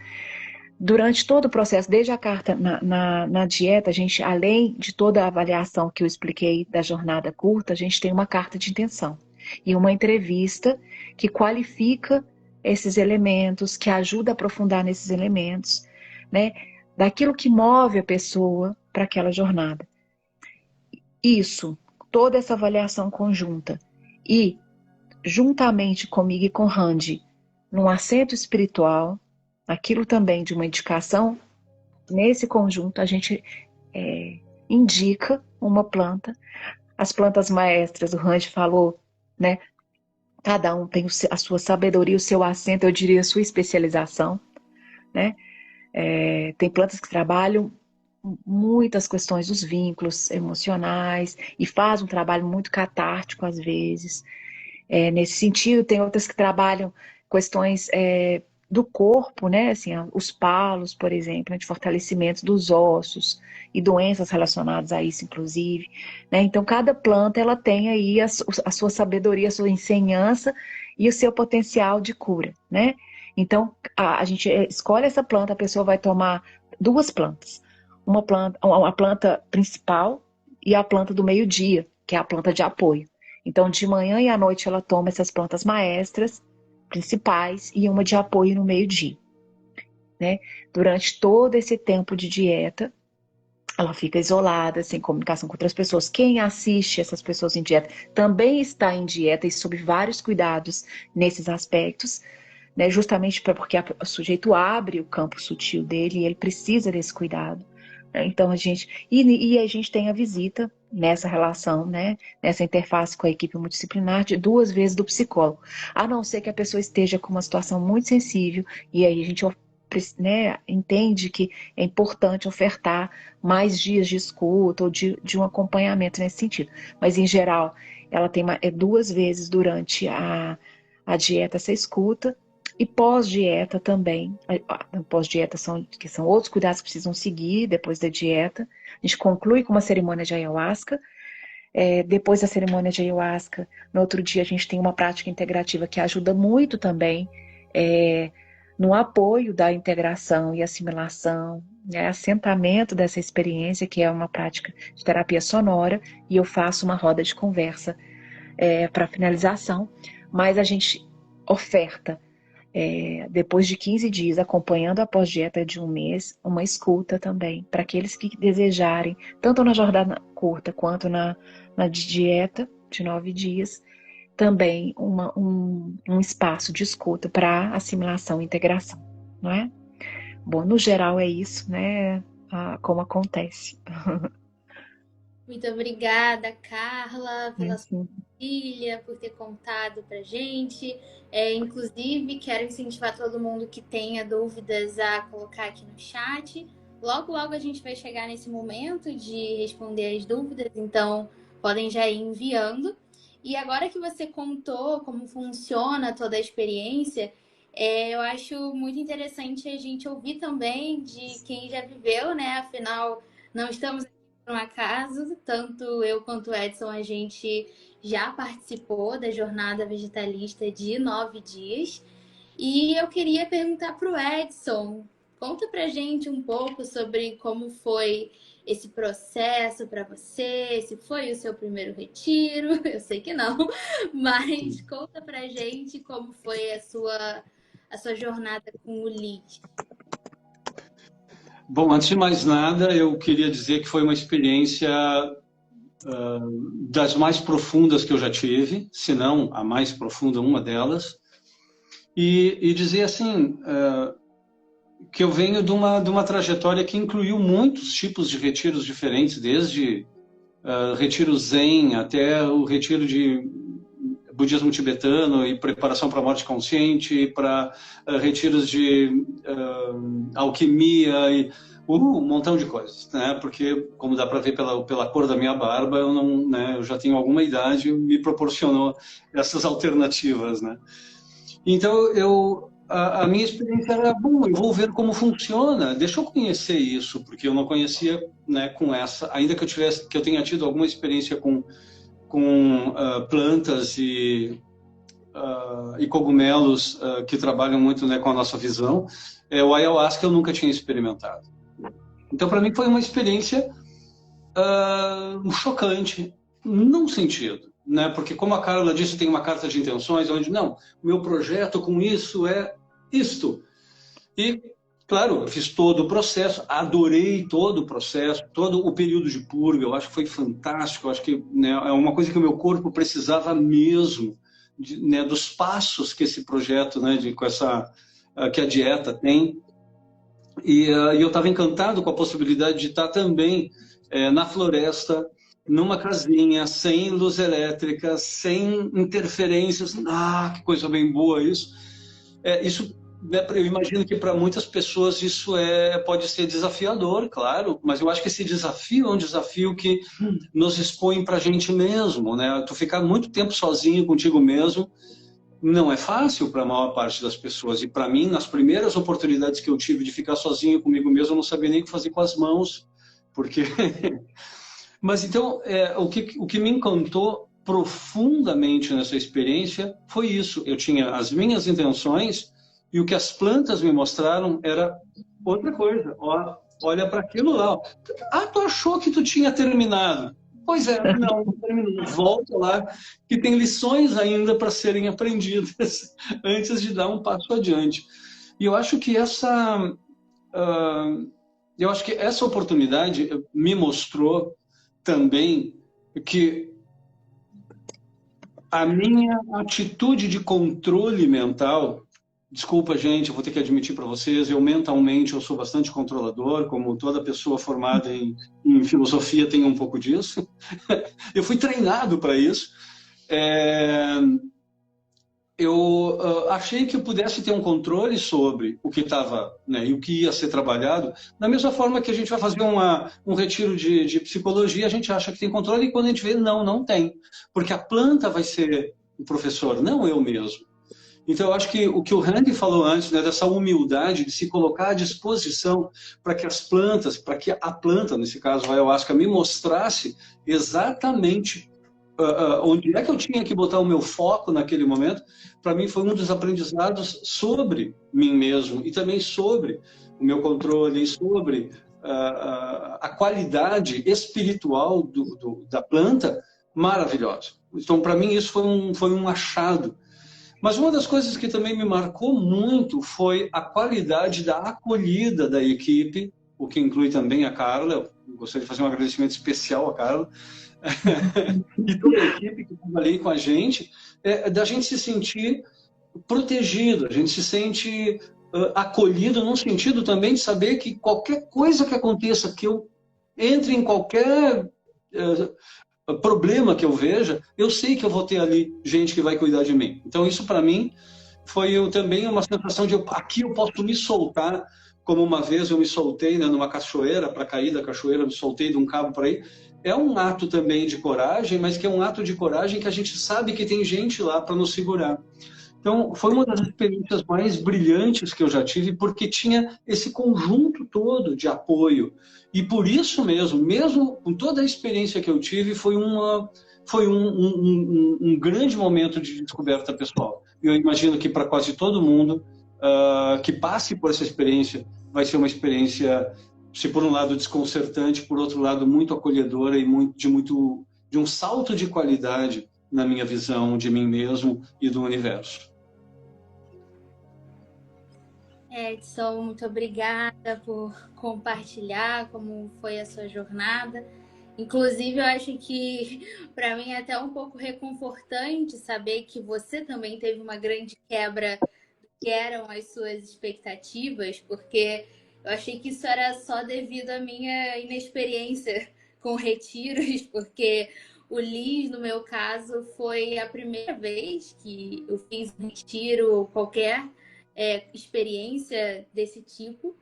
Durante todo o processo, desde a carta na dieta, a gente, além de toda a avaliação que eu expliquei da jornada curta, a gente tem uma carta de intenção e uma entrevista que qualifica esses elementos, que ajuda a aprofundar nesses elementos, né, daquilo que move a pessoa para aquela jornada. Isso, toda essa avaliação conjunta e juntamente comigo e com Randy, num assento espiritual, aquilo também de uma indicação, nesse conjunto a gente indica uma planta. As plantas maestras, o Randy falou, né? Cada um tem a sua sabedoria, o seu assento, eu diria a sua especialização, né? Tem plantas que trabalham muitas questões dos vínculos emocionais e faz um trabalho muito catártico às vezes. Nesse sentido, tem outras que trabalham questões do corpo, né? Assim, os palos, por exemplo, né? De fortalecimento dos ossos e doenças relacionadas a isso, inclusive, né? Então, cada planta ela tem aí a sua sabedoria, a sua ensinança e o seu potencial de cura, né? Então, a gente escolhe essa planta, a pessoa vai tomar 2 plantas. Uma planta principal e a planta do meio-dia, que é a planta de apoio. Então, de manhã e à noite ela toma essas plantas maestras principais e uma de apoio no meio-dia, né? Durante todo esse tempo de dieta, ela fica isolada, sem comunicação com outras pessoas. Quem assiste essas pessoas em dieta também está em dieta e sob vários cuidados nesses aspectos, né? Justamente porque o sujeito abre o campo sutil dele e ele precisa desse cuidado. Então a gente tem a visita nessa relação, né, nessa interface com a equipe multidisciplinar de 2 vezes do psicólogo, a não ser que a pessoa esteja com uma situação muito sensível e aí a gente né, entende que é importante ofertar mais dias de escuta ou de um acompanhamento nesse sentido. Mas, em geral, ela tem 2 vezes durante a dieta essa escuta, e pós-dieta também. Pós-dieta que são outros cuidados que precisam seguir depois da dieta. A gente conclui com uma cerimônia de ayahuasca. Depois da cerimônia de ayahuasca, no outro dia a gente tem uma prática integrativa que ajuda muito também no apoio da integração e assimilação, né, assentamento dessa experiência, que é uma prática de terapia sonora, e eu faço uma roda de conversa para finalização, mas a gente oferta, depois de 15 dias, acompanhando a pós-dieta de 1 mês, uma escuta também, para aqueles que desejarem, tanto na jornada curta quanto na dieta de 9 dias, também um espaço de escuta para assimilação e integração, não é? Bom, no geral é isso, né? Como acontece. Muito obrigada, Carla, pela sua filha, por ter contado pra gente. Inclusive, quero incentivar todo mundo que tenha dúvidas a colocar aqui no chat. Logo, logo a gente vai chegar nesse momento de responder as dúvidas, então podem já ir enviando. E agora que você contou como funciona toda a experiência, eu acho muito interessante a gente ouvir também de quem já viveu, né? Afinal, não estamos aqui por um acaso, tanto eu quanto o Edson, a gente já participou da jornada vegetalista de 9 dias. E eu queria perguntar para o Edson, conta pra gente um pouco sobre como foi esse processo para você, se foi o seu primeiro retiro, eu sei que não, mas conta pra gente como foi a sua jornada com o LEAD. Bom, antes de mais nada, eu queria dizer que foi uma experiência das mais profundas que eu já tive, se não a mais profunda, uma delas, e dizer assim, que eu venho de uma trajetória que incluiu muitos tipos de retiros diferentes, desde retiro zen até o retiro de budismo tibetano e preparação para a morte consciente, para retiros de alquimia e um montão de coisas, né? Porque, como dá para ver pela cor da minha barba, eu não, né? Eu já tenho alguma idade, me proporcionou essas alternativas, né? Então a minha experiência era, bom, eu vou ver como funciona, deixa eu conhecer isso, porque eu não conhecia, né, com essa, ainda que eu tenha tido alguma experiência com plantas e cogumelos que trabalham muito, né, com a nossa visão, o ayahuasca eu nunca tinha experimentado. Então, para mim, foi uma experiência chocante, num sentido, né? Porque, como a Carla disse, tem uma carta de intenções, onde, não, o meu projeto com isso é isto. E, claro, eu fiz todo o processo, adorei todo o processo, todo o período de purga, eu acho que foi fantástico, eu acho que, né, é uma coisa que o meu corpo precisava mesmo, né, dos passos que esse projeto, né, que a dieta tem. E eu estava encantado com a possibilidade de estar também na floresta, numa casinha, sem luz elétrica, sem interferências. Que coisa bem boa isso. Isso, né, eu imagino que para muitas pessoas isso pode ser desafiador, claro, mas eu acho que esse desafio é um desafio que nos expõe para a gente mesmo, né? Tu ficar muito tempo sozinho contigo mesmo não é fácil para a maior parte das pessoas. E para mim, nas primeiras oportunidades que eu tive de ficar sozinho comigo mesmo, eu não sabia nem o que fazer com as mãos, porque... Mas então, o que me encantou profundamente nessa experiência foi isso. Eu tinha as minhas intenções e o que as plantas me mostraram era outra coisa. Olha para aquilo lá. Tu achou que tu tinha terminado? Pois não terminou. Volta lá, que tem lições ainda para serem aprendidas antes de dar um passo adiante. E eu acho que essa oportunidade me mostrou também que a minha atitude de controle mental, desculpa, gente, eu vou ter que admitir para vocês, mentalmente eu sou bastante controlador, como toda pessoa formada em filosofia tem um pouco disso. Eu fui treinado para isso. eu achei que eu pudesse ter um controle sobre o que estava, né, e o que ia ser trabalhado, da mesma forma que a gente vai fazer um retiro de psicologia, a gente acha que tem controle e quando a gente vê, não, não tem. Porque a planta vai ser o professor, não eu mesmo. Então, eu acho que o que o Randy falou antes, né, dessa humildade de se colocar à disposição para que as plantas, para que a planta, nesse caso a ayahuasca, me mostrasse exatamente onde é que eu tinha que botar o meu foco naquele momento, para mim foi um dos aprendizados sobre mim mesmo e também sobre o meu controle e sobre a qualidade espiritual da planta maravilhosa. Então, para mim, isso foi um achado. Mas uma das coisas que também me marcou muito foi a qualidade da acolhida da equipe, o que inclui também a Carla. Eu gostaria de fazer um agradecimento especial à Carla, e toda a equipe que estava ali com a gente, da gente se sentir protegido, a gente se sente acolhido num sentido também de saber que qualquer coisa que aconteça, que eu entre em qualquer problema que eu veja, eu sei que eu vou ter ali gente que vai cuidar de mim. Então isso para mim foi também uma sensação de aqui eu posso me soltar, como uma vez eu me soltei, né, numa cachoeira, para cair da cachoeira, me soltei de um cabo para ir. É um ato também de coragem, mas que é um ato de coragem que a gente sabe que tem gente lá para nos segurar. Então, foi uma das experiências mais brilhantes que eu já tive, porque tinha esse conjunto todo de apoio. E por isso mesmo com toda a experiência que eu tive, foi um grande momento de descoberta pessoal. Eu imagino que para quase todo mundo que passe por essa experiência, vai ser uma experiência, se por um lado desconcertante, por outro lado muito acolhedora e de um salto de qualidade na minha visão de mim mesmo e do universo. Edson, muito obrigada por compartilhar como foi a sua jornada. Inclusive, eu acho que para mim é até um pouco reconfortante saber que você também teve uma grande quebra do que eram as suas expectativas, porque eu achei que isso era só devido à minha inexperiência com retiros, porque o LIS, no meu caso, foi a primeira vez que eu fiz um retiro qualquer experiência desse tipo.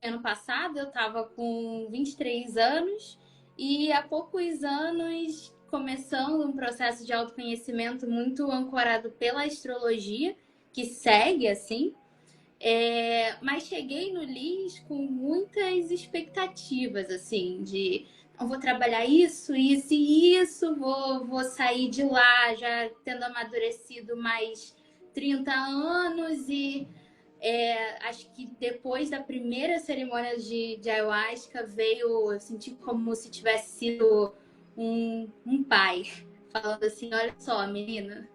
Ano passado, eu estava com 23 anos e há poucos anos começando um processo de autoconhecimento muito ancorado pela astrologia, que segue assim. Mas cheguei no LIS com muitas expectativas, assim, de não vou trabalhar isso, isso e isso, vou sair de lá já tendo amadurecido mais 30 anos e acho que depois da primeira cerimônia de ayahuasca veio, eu senti como se tivesse sido um pai falando assim, olha só, menina,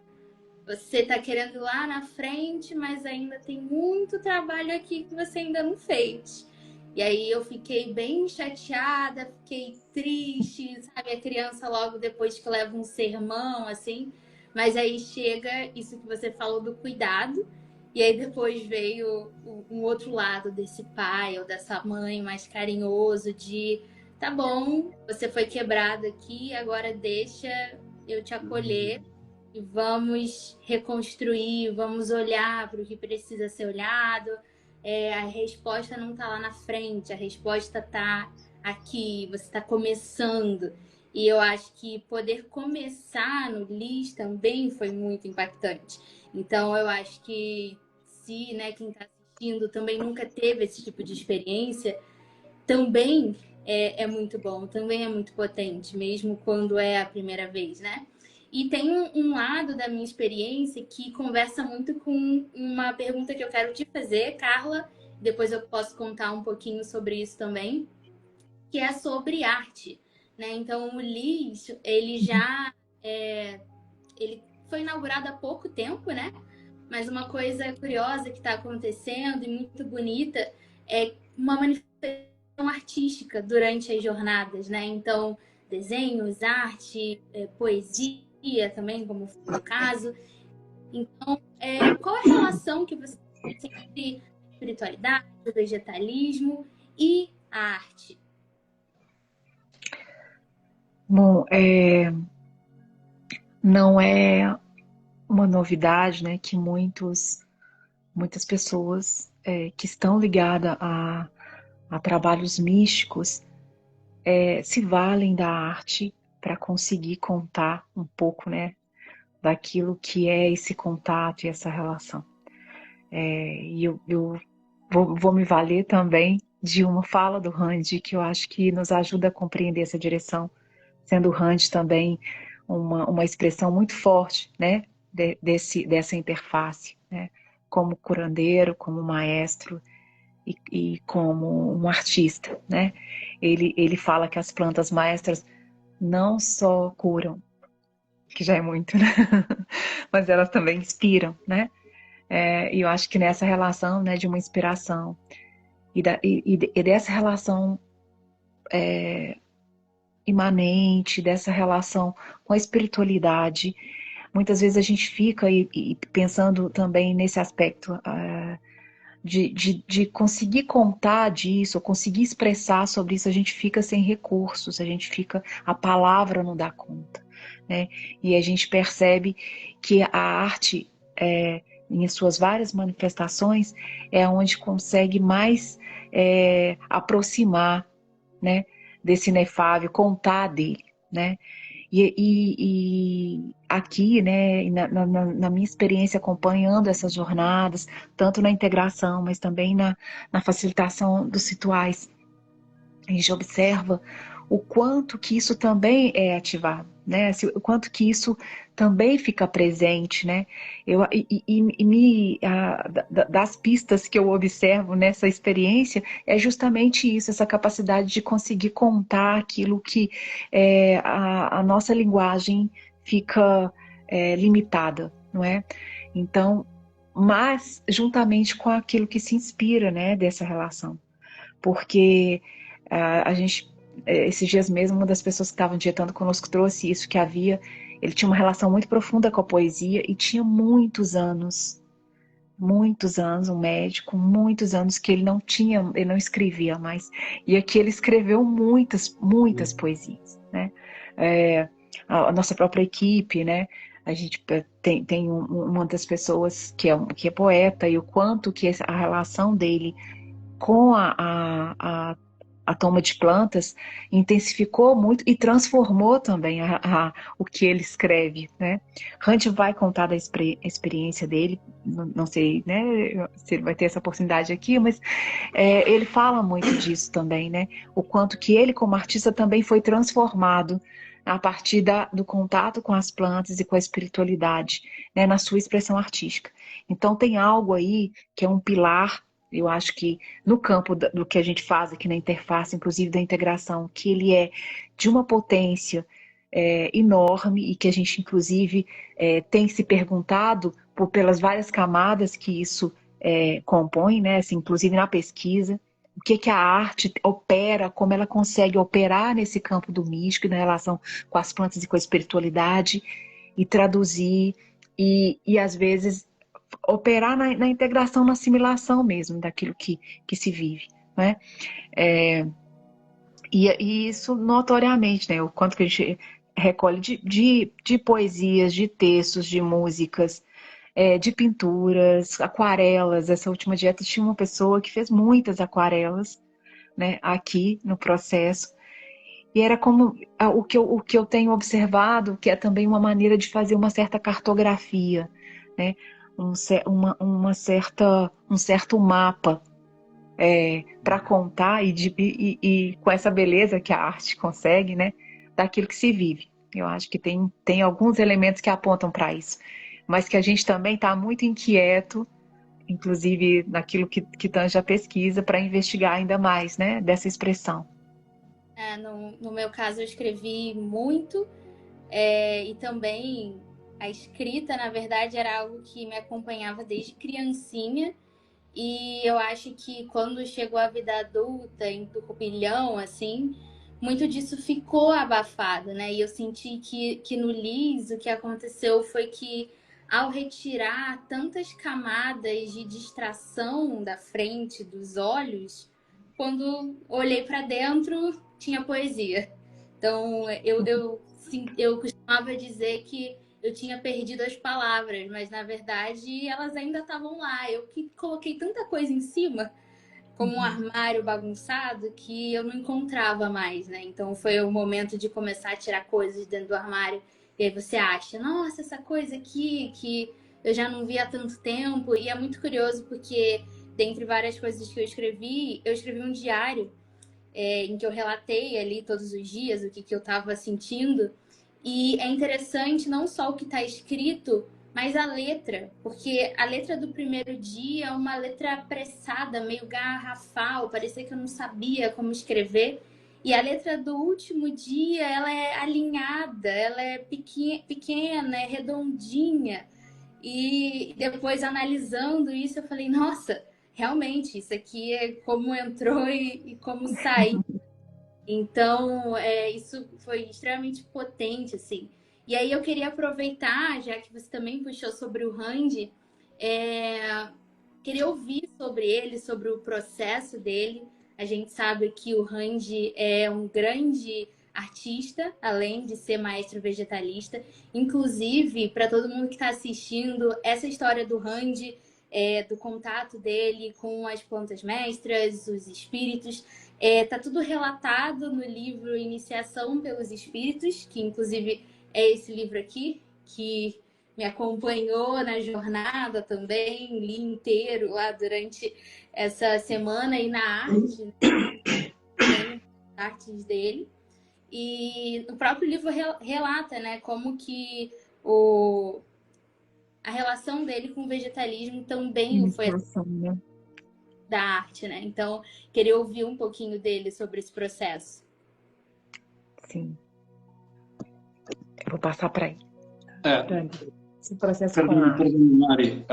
você tá querendo ir lá na frente, mas ainda tem muito trabalho aqui que você ainda não fez. E aí eu fiquei bem chateada, fiquei triste, sabe? A criança logo depois que leva um sermão, assim. Mas aí chega isso que você falou do cuidado. E aí depois veio um outro lado desse pai ou dessa mãe mais carinhoso de tá bom, você foi quebrado aqui, agora deixa eu te acolher e vamos reconstruir, vamos olhar para o que precisa ser olhado. A resposta não está lá na frente, a resposta está aqui, você está começando. E eu acho que poder começar no LIS também foi muito impactante. Então, eu acho que se quem está assistindo também nunca teve esse tipo de experiência, também é muito bom, também é muito potente, mesmo quando é a primeira vez, né? E tem um lado da minha experiência que conversa muito com uma pergunta que eu quero te fazer, Carla. Depois eu posso contar um pouquinho sobre isso também, que é sobre arte, né? Então, o LIS, ele já ele foi inaugurado há pouco tempo, né? Mas uma coisa curiosa que está acontecendo e muito bonita é uma manifestação artística durante as jornadas, né? Então, desenhos, arte, poesia também, como foi o caso. Então, qual a relação que você tem entre a espiritualidade, o vegetalismo e a arte? Bom, não é uma novidade, né, que muitas pessoas que estão ligadas a trabalhos místicos se valem da arte para conseguir contar um pouco, né, daquilo que é esse contato e essa relação. E eu vou me valer também de uma fala do Rand, que eu acho que nos ajuda a compreender essa direção, sendo o Rand também uma expressão muito forte, né, dessa interface, né, como curandeiro, como maestro e como um artista, né? Ele fala que as plantas maestras não só curam, que já é muito, né? Mas elas também inspiram, né? E eu acho que nessa relação, né, de uma inspiração e dessa relação imanente, dessa relação com a espiritualidade, muitas vezes a gente fica e pensando também nesse aspecto de conseguir contar disso, ou conseguir expressar sobre isso, a gente fica sem recursos, a palavra não dá conta, né? E a gente percebe que a arte, em suas várias manifestações, é onde consegue mais aproximar, né, desse inefável, contar dele, né? E aqui, né, na minha experiência acompanhando essas jornadas, tanto na integração, mas também na facilitação dos rituais, a gente observa o quanto que isso também é ativado, né? O quanto que isso também fica presente, né? Das pistas que eu observo nessa experiência é justamente isso, essa capacidade de conseguir contar aquilo que a nossa linguagem fica limitada, não é? Então, mas juntamente com aquilo que se inspira, né, dessa relação, porque a gente, esses dias mesmo, uma das pessoas que estavam dietando conosco trouxe isso, que ele tinha uma relação muito profunda com a poesia e tinha muitos anos, um médico, muitos anos que ele não escrevia mais. E aqui ele escreveu muitas poesias, né? A nossa própria equipe, né? A gente tem uma das pessoas que é poeta, e o quanto que a relação dele com a toma de plantas intensificou muito e transformou também o que ele escreve, né? Hunt vai contar da experiência dele, não sei, né, se ele vai ter essa oportunidade aqui, mas ele fala muito disso também, né? O quanto que ele, como artista, também foi transformado a partir do contato com as plantas e com a espiritualidade, né, na sua expressão artística. Então tem algo aí que é um pilar. Eu acho que no campo do que a gente faz aqui na interface, inclusive da integração, que ele é de uma potência enorme e que a gente, inclusive, tem se perguntado pelas várias camadas que isso compõe, né? Assim, inclusive na pesquisa, o que a arte opera, como ela consegue operar nesse campo do místico, na relação com as plantas e com a espiritualidade, e traduzir, e às vezes operar na integração, na assimilação mesmo daquilo que se vive, né? E isso notoriamente, né? O quanto que a gente recolhe de poesias, de textos, de músicas, de pinturas, aquarelas. Essa última dieta tinha uma pessoa que fez muitas aquarelas, né, aqui no processo. E era como o que eu tenho observado, que é também uma maneira de fazer uma certa cartografia, né? Um certo mapa para contar e com essa beleza que a arte consegue, né? Daquilo que se vive. Eu acho que tem alguns elementos que apontam para isso, mas que a gente também está muito inquieto, inclusive naquilo que tange a pesquisa, para investigar ainda mais, né? Dessa expressão. No meu caso, eu escrevi muito e também a escrita, na verdade, era algo que me acompanhava desde criancinha. E eu acho que quando chegou a vida adulta, em turbilhão, assim, muito disso ficou abafado, né? E eu senti que no Liz o que aconteceu foi que, ao retirar tantas camadas de distração da frente dos olhos, quando olhei para dentro, tinha poesia. Então, eu costumava dizer que eu tinha perdido as palavras, mas na verdade elas ainda estavam lá. Eu que coloquei tanta coisa em cima, como um armário bagunçado, que eu não encontrava mais, né? Então foi o momento de começar a tirar coisas dentro do armário. E aí você acha, nossa, essa coisa aqui que eu já não vi há tanto tempo. E é muito curioso porque, dentre várias coisas que eu escrevi um diário em que eu relatei ali todos os dias o que eu estava sentindo. E é interessante não só o que está escrito, mas a letra, porque a letra do primeiro dia é uma letra apressada, meio garrafal, parecia que eu não sabia como escrever. E a letra do último dia, ela é alinhada, ela é pequena, é redondinha. E depois, analisando isso, eu falei, nossa, realmente, isso aqui é como entrou e como saiu. Então, isso foi extremamente potente, assim. E aí eu queria aproveitar, já que você também puxou sobre o Randy, queria ouvir sobre ele, sobre o processo dele. A gente sabe que o Randy é um grande artista, além de ser maestro vegetalista. Inclusive, para todo mundo que está assistindo, essa história do Randy, do contato dele com as plantas mestras, os espíritos, tá tudo relatado no livro Iniciação pelos Espíritos, que inclusive é esse livro aqui, que me acompanhou na jornada também, li inteiro lá durante essa semana e na arte, né, artes dele. E o próprio livro relata, né, como que a relação dele com o vegetalismo também foi Né? da arte, né? Então, queria ouvir um pouquinho dele sobre esse processo. Sim. Eu vou passar para aí. Esse processo Perdón, Mari.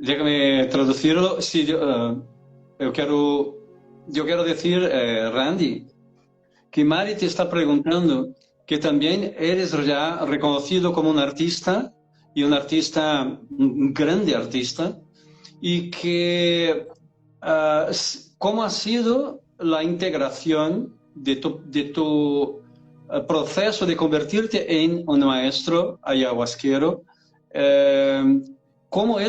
Déjame traducirlo. Sí, yo quiero decir, Randy, que Mari te está preguntando que también eres ya reconocido como un artista, y un grande artista, y que cómo ha sido la integración de tu proceso de convertirte en un maestro ayahuasquero. ¿Cómo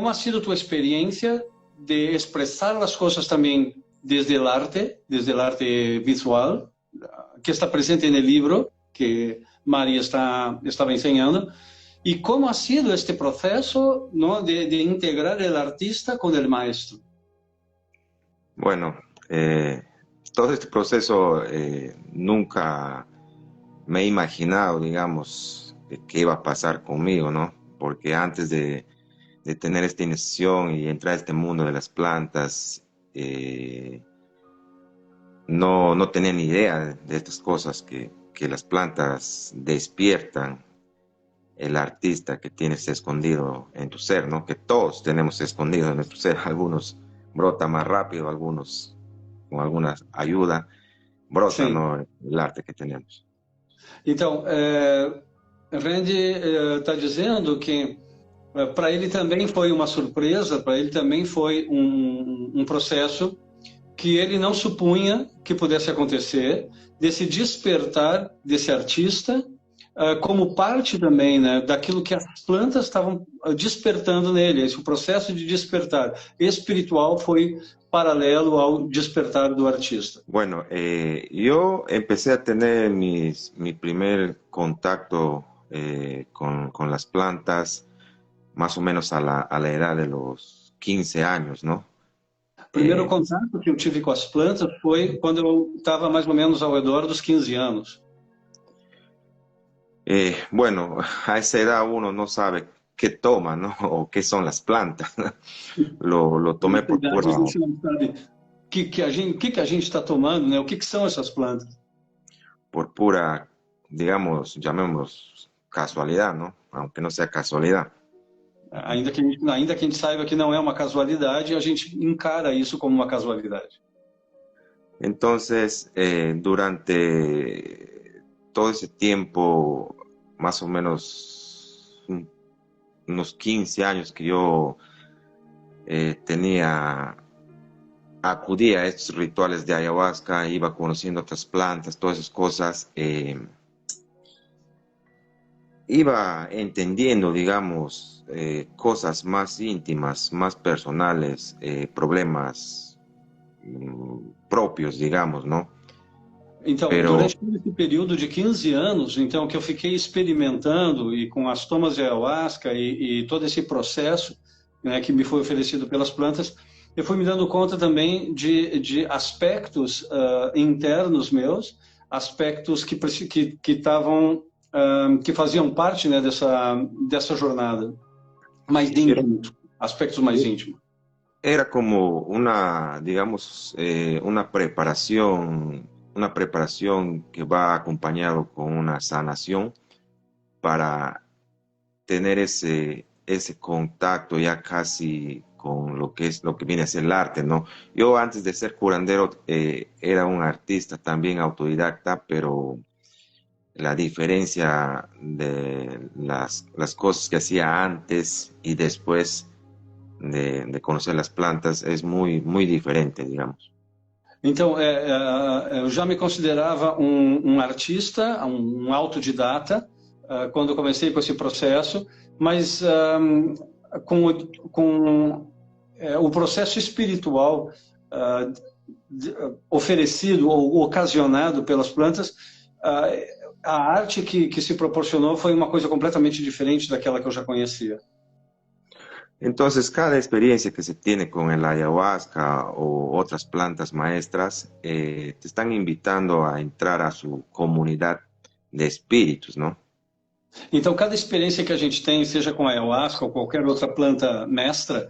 ha sido tu experiencia de expresar las cosas también desde el arte visual, que está presente en el libro que María estaba enseñando? ¿Y cómo ha sido este proceso, ¿no?, de integrar el artista con el maestro? Bueno, todo este proceso nunca me he imaginado, digamos, que iba a pasar conmigo, ¿no? Porque antes de tener esta iniciación y entrar a este mundo de las plantas, no tenía ni idea de estas cosas que las plantas despiertan el artista que tienes escondido en tu ser, ¿no? Que todos tenemos escondido en nuestro ser. Algunos brotan más rápido, algunos con alguna ayuda brota, Sim. ¿no?, el arte que tenemos. Então, Randy está dizendo que para ele também foi uma surpresa, para ele também foi um processo que ele não supunha que pudesse acontecer, desse despertar desse artista, como parte também, né, daquilo que as plantas estavam despertando nele. Esse processo de despertar espiritual foi paralelo ao despertar do artista. Bueno, yo empecé a tener mi primer contacto con las plantas más o menos a la edad de los 15 años, ¿no? O primeiro contato que eu tive com as plantas foi quando eu estava mais ou menos ao redor dos 15 anos. Bueno, a esa edad uno no sabe qué toma, ¿no? O qué son las plantas. Lo tomé por pura... A gente não sabe o que a gente está tomando, né? O que são essas plantas? Por pura, digamos, llamémoslo casualidad, ¿no? Aunque no sea casualidad. Ainda que a gente saiba que não é uma casualidade, a gente encara isso como uma casualidade. Entonces, durante todo ese tiempo, más o menos unos 15 años que yo acudía a estos rituales de ayahuasca, iba conociendo otras plantas, todas esas cosas, iba entendiendo, digamos, cosas más íntimas, más personales, problemas propios, digamos, ¿no? Então, Pero durante todo esse período de 15 anos, então, que eu fiquei experimentando e com as tomas de ayahuasca e todo esse processo, né, que me foi oferecido pelas plantas, eu fui me dando conta também de aspectos internos meus, aspectos que estavam, que faziam parte, né, dessa jornada mais era, íntimos, aspectos mais íntimos. era como una, digamos, una preparación que va acompañado con una sanación para tener ese contacto ya casi con lo que es lo que viene a ser el arte, ¿no? Yo antes de ser curandero era un artista también autodidacta, pero la diferencia de las cosas que hacía antes y después de conocer las plantas es muy, muy diferente, digamos. Então, eu já me considerava artista, autodidata, quando eu comecei com esse processo, mas com o processo espiritual oferecido ou ocasionado pelas plantas, a arte que se proporcionou foi uma coisa completamente diferente daquela que eu já conhecia. Entonces, cada experiencia que se tiene con el ayahuasca o otras plantas maestras, te están invitando a entrar a su comunidad de espíritus, ¿no? Então, cada experiência que a gente tem, seja com a ayahuasca ou qualquer outra planta mestra,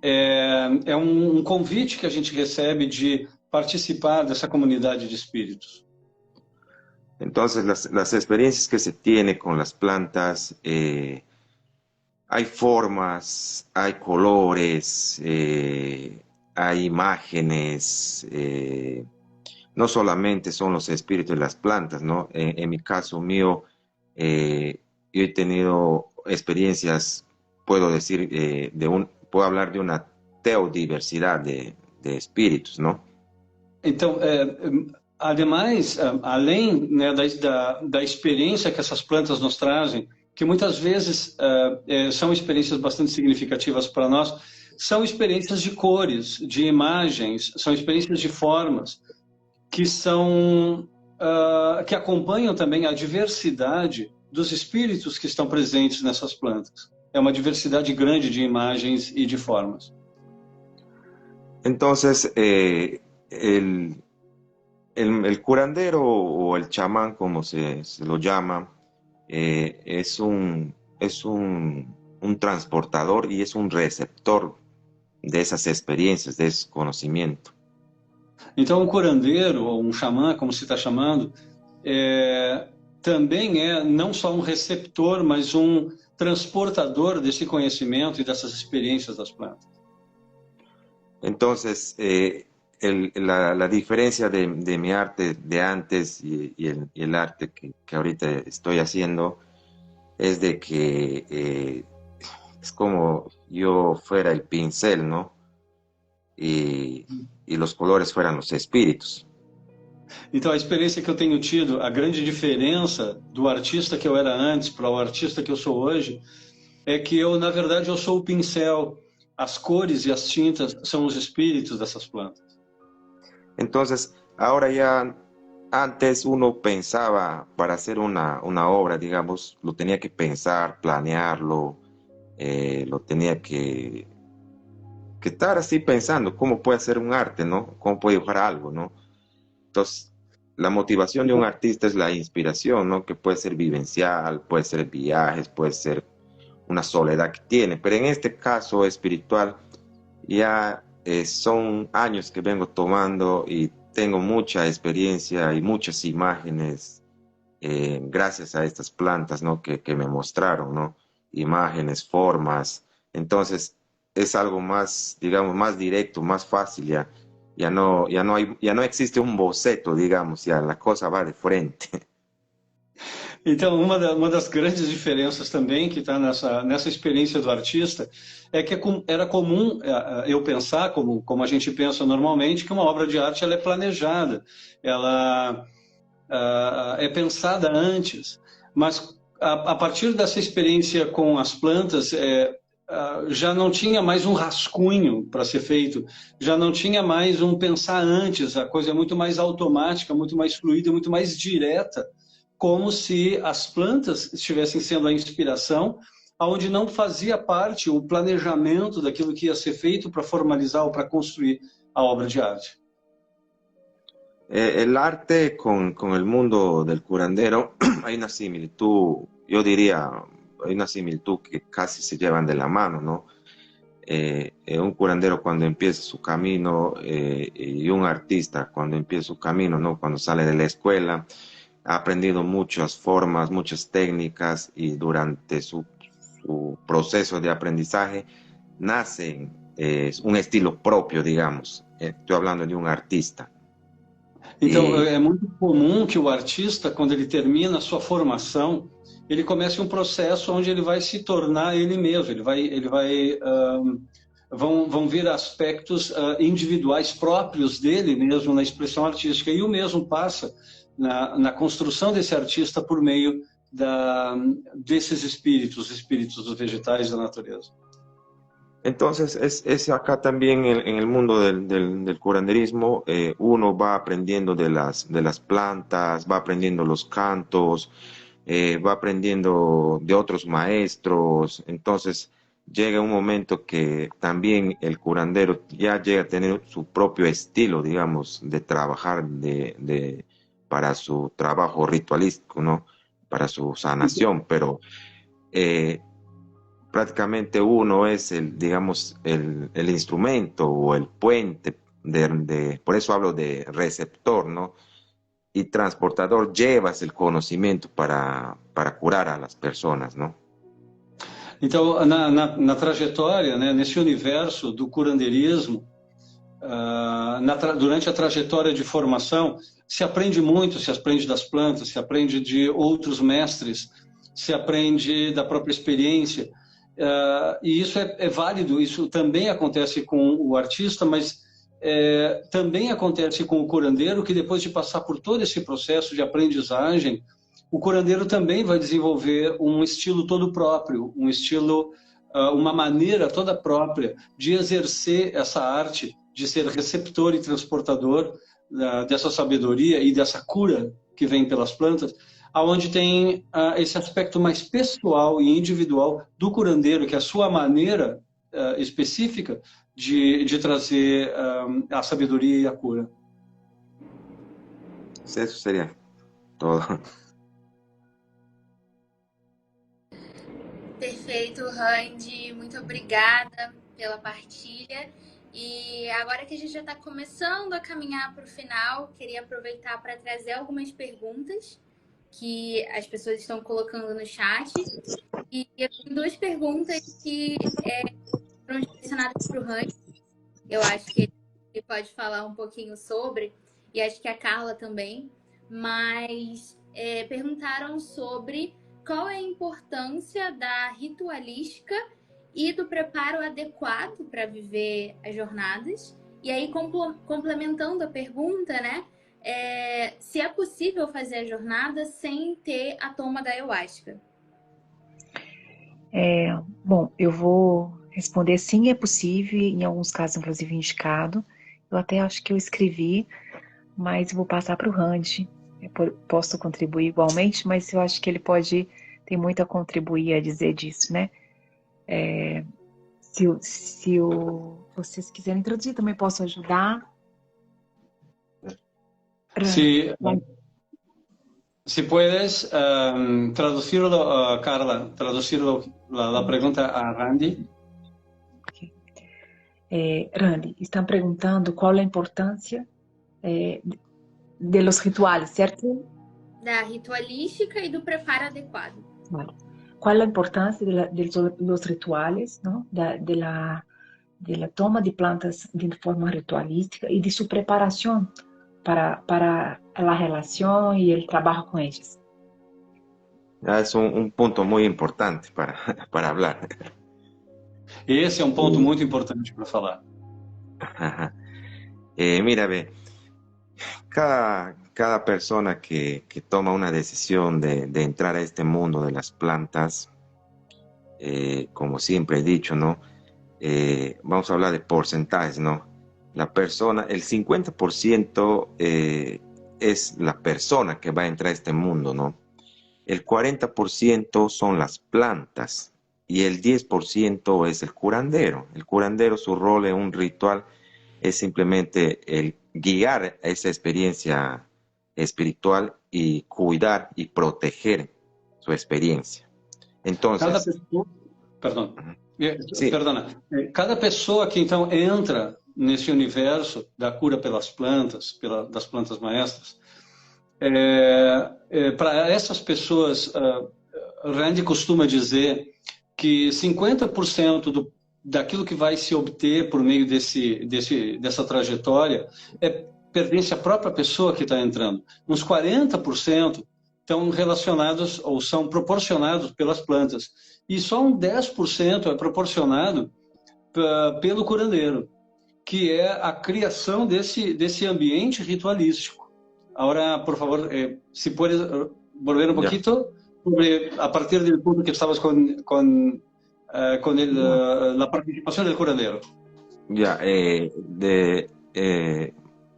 é convite que a gente recebe de participar dessa comunidade de espíritos. Entonces, las experiencias que se tiene con las plantas, hay formas, hay colores, hay imágenes, no solamente son los espíritus de las plantas, ¿no? En mi caso mío, yo he tenido experiencias, puedo decir, puedo hablar de una teodiversidad de espíritus, ¿no? Então, ademais, além, né, da experiência que essas plantas nos trazem, que muitas vezes são experiências bastante significativas para nós, são experiências de cores, de imagens, são experiências de formas, que que acompanham também a diversidade dos espíritos que estão presentes nessas plantas. É uma diversidade grande de imagens e de formas. Entonces, el curandero o el chamán, como se lo llama, es un transportador y es un receptor de esas experiencias, de ese conocimiento. Então, curandeiro, ou xamã, como se está chamando, também é não só receptor, mas transportador desse conhecimento e dessas experiências das plantas. Entonces, la diferencia de mi arte de antes y el arte que ahorita estoy haciendo es de que es como yo fuera el pincel, ¿no? Y los colores fueran los espíritus. Então, a experiência que eu tenho tido, a grande diferença do artista que eu era antes para o artista que eu sou hoje, é que na verdade, eu sou o pincel, as cores e as tintas são os espíritus dessas plantas. Entonces, ahora ya, antes uno pensaba para hacer una obra, digamos, lo tenía que pensar, planearlo, lo tenía que estar así pensando cómo puede hacer un arte, ¿no? Cómo puede dibujar algo, ¿no? Entonces, la motivación de un artista es la inspiración, ¿no? Que puede ser vivencial, puede ser viajes, puede ser una soledad que tiene, pero en este caso espiritual ya son años que vengo tomando y tengo mucha experiencia y muchas imágenes gracias a estas plantas, ¿no? que me mostraron, ¿no? Imágenes, formas. Entonces es algo más, digamos, más directo, más fácil. Ya no existe un boceto, digamos, ya la cosa va de frente. Então, uma das grandes diferenças também que está nessa experiência do artista é que era comum eu pensar, como a gente pensa normalmente, que uma obra de arte ela é planejada, ela é pensada antes, mas a partir dessa experiência com as plantas, já não tinha mais um rascunho para ser feito, já não tinha mais um pensar antes, a coisa é muito mais automática, muito mais fluida, muito mais direta, como se as plantas estivessem sendo a inspiração, onde não fazia parte o planejamento daquilo que ia ser feito para formalizar ou para construir a obra de arte. El arte con el mundo del curandero hay una similitud, yo diría, hay una similitud que casi se llevan de la mano, ¿no? Un curandero cuando empieza su camino y un artista cuando empieza su camino, ¿no? Cuando sale de la escuela, ha aprendido muchas formas, muchas técnicas y durante su proceso de aprendizaje nace un estilo propio, digamos. Estoy hablando de um artista. Então, é muito comum que o artista, quando ele termina a sua formação, ele comece um processo onde ele vai se tornar ele mesmo, vão vir aspectos individuais próprios dele mesmo na expressão artística, e o mesmo passa na construção desse artista por meio desses espíritos dos vegetais da natureza. Entonces, es acá también en el mundo del curanderismo, uno va aprendiendo de las plantas, va aprendiendo los cantos, va aprendiendo de otros maestros. Entonces, llega un momento que también el curandero ya llega a tener su propio estilo, digamos, de trabajar para su trabajo ritualístico, ¿no? Para su sanación, pero prácticamente uno es digamos, el instrumento o el puente, por eso hablo de receptor, ¿no? Y transportador, llevas el conocimiento para curar a las personas, ¿no? Então, na trajetória, né, nesse universo do curandeirismo, durante a trajetória de formação, se aprende muito, se aprende das plantas, se aprende de outros mestres, se aprende da própria experiência, e isso é válido, isso também acontece com o artista, mas também acontece com o curandeiro, que depois de passar por todo esse processo de aprendizagem, o curandeiro também vai desenvolver um estilo todo próprio, um estilo, uma maneira toda própria de exercer essa arte, de ser receptor e transportador dessa sabedoria e dessa cura que vem pelas plantas, aonde tem esse aspecto mais pessoal e individual do curandeiro, que é a sua maneira específica de trazer a sabedoria e a cura. Isso seria todo. Perfeito, Randy. Muito obrigada pela partilha. E agora que a gente já está começando a caminhar para o final, queria aproveitar para trazer algumas perguntas que as pessoas estão colocando no chat. E eu tenho duas perguntas que foram direcionadas para o Randy. Eu acho que ele pode falar um pouquinho sobre, e acho que a Carla também. Mas perguntaram sobre qual é a importância da ritualística e do preparo adequado para viver as jornadas. E aí, complementando a pergunta, né? Se é possível fazer a jornada sem ter a toma da ayahuasca? Bom, eu vou responder sim, é possível, em alguns casos, inclusive, indicado. Eu até acho que eu escrevi, mas vou passar para o Randy. Posso contribuir igualmente, mas eu acho que ele tem muito a contribuir a dizer disso, né? Se vocês quiserem introduzir, também posso ajudar. Si puedes traducirlo, Carla, la pregunta a Randy. Randy, estão perguntando qual é a importância de los rituales, certo? Da ritualística e do preparo adequado. Vale. ¿Cuál es la importancia de los rituales, ¿no? de la toma de plantas de forma ritualística y de su preparación para la relación y el trabajo con ellas? Es un punto muy importante para hablar. Esse é um ponto muito importante para falar. Mira, ve, cada persona que toma una decisión de entrar a este mundo de las plantas, como siempre he dicho, ¿no? Vamos a hablar de porcentajes, ¿no? La persona, el 50% es la persona que va a entrar a este mundo, ¿no? El 40% son las plantas y el 10% es el curandero. El curandero, su rol en un ritual es simplemente el guiar esa experiencia espiritual y cuidar y proteger su experiencia. Cada Entonces, pessoa, perdão, sí, perdona, cada pessoa que então entra nesse universo da cura pelas plantas, das plantas maestras, para essas pessoas, Randy costuma dizer que 50% daquilo que vai se obter por meio dessa trajetória pertence à própria pessoa que está entrando. Uns 40% estão relacionados ou são proporcionados pelas plantas. E só um 10% é proporcionado pelo curandeiro, que é a criação desse ambiente ritualístico. Agora, por favor, se puedes volver un poquito sobre, a partir del punto que estabas con la participación del curandero. ya,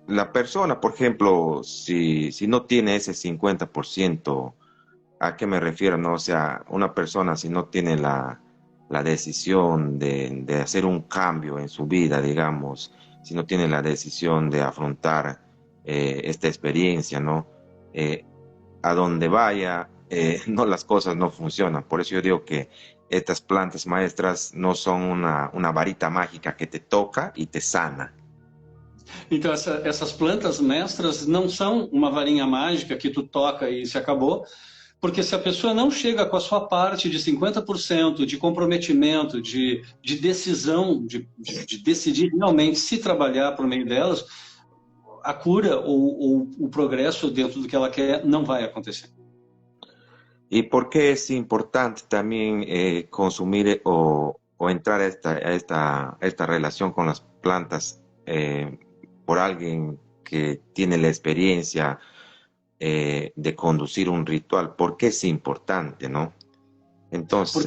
la persona, por ejemplo, si no tiene ese 50%, ¿a qué me refiero? ¿No? O sea, una persona si no tiene la decisión de hacer un cambio en su vida, digamos, si no tiene la decisión de afrontar esta experiencia, ¿no? A donde vaya, no, las cosas no funcionan. Por eso yo digo que estas plantas maestras no son una varita mágica que te toca y te sana. Então, essas plantas mestras não são uma varinha mágica que tu toca e se acabou, porque se a pessoa não chega com a sua parte de 50% de comprometimento, de decisão, de decidir realmente se trabalhar por meio delas, a cura ou o progresso dentro do que ela quer não vai acontecer. ¿Y por qué es importante también consumir o entrar a esta relación con las plantas por alguien que tiene la experiencia de conducir un ritual? ¿Por qué es importante, no? Entonces,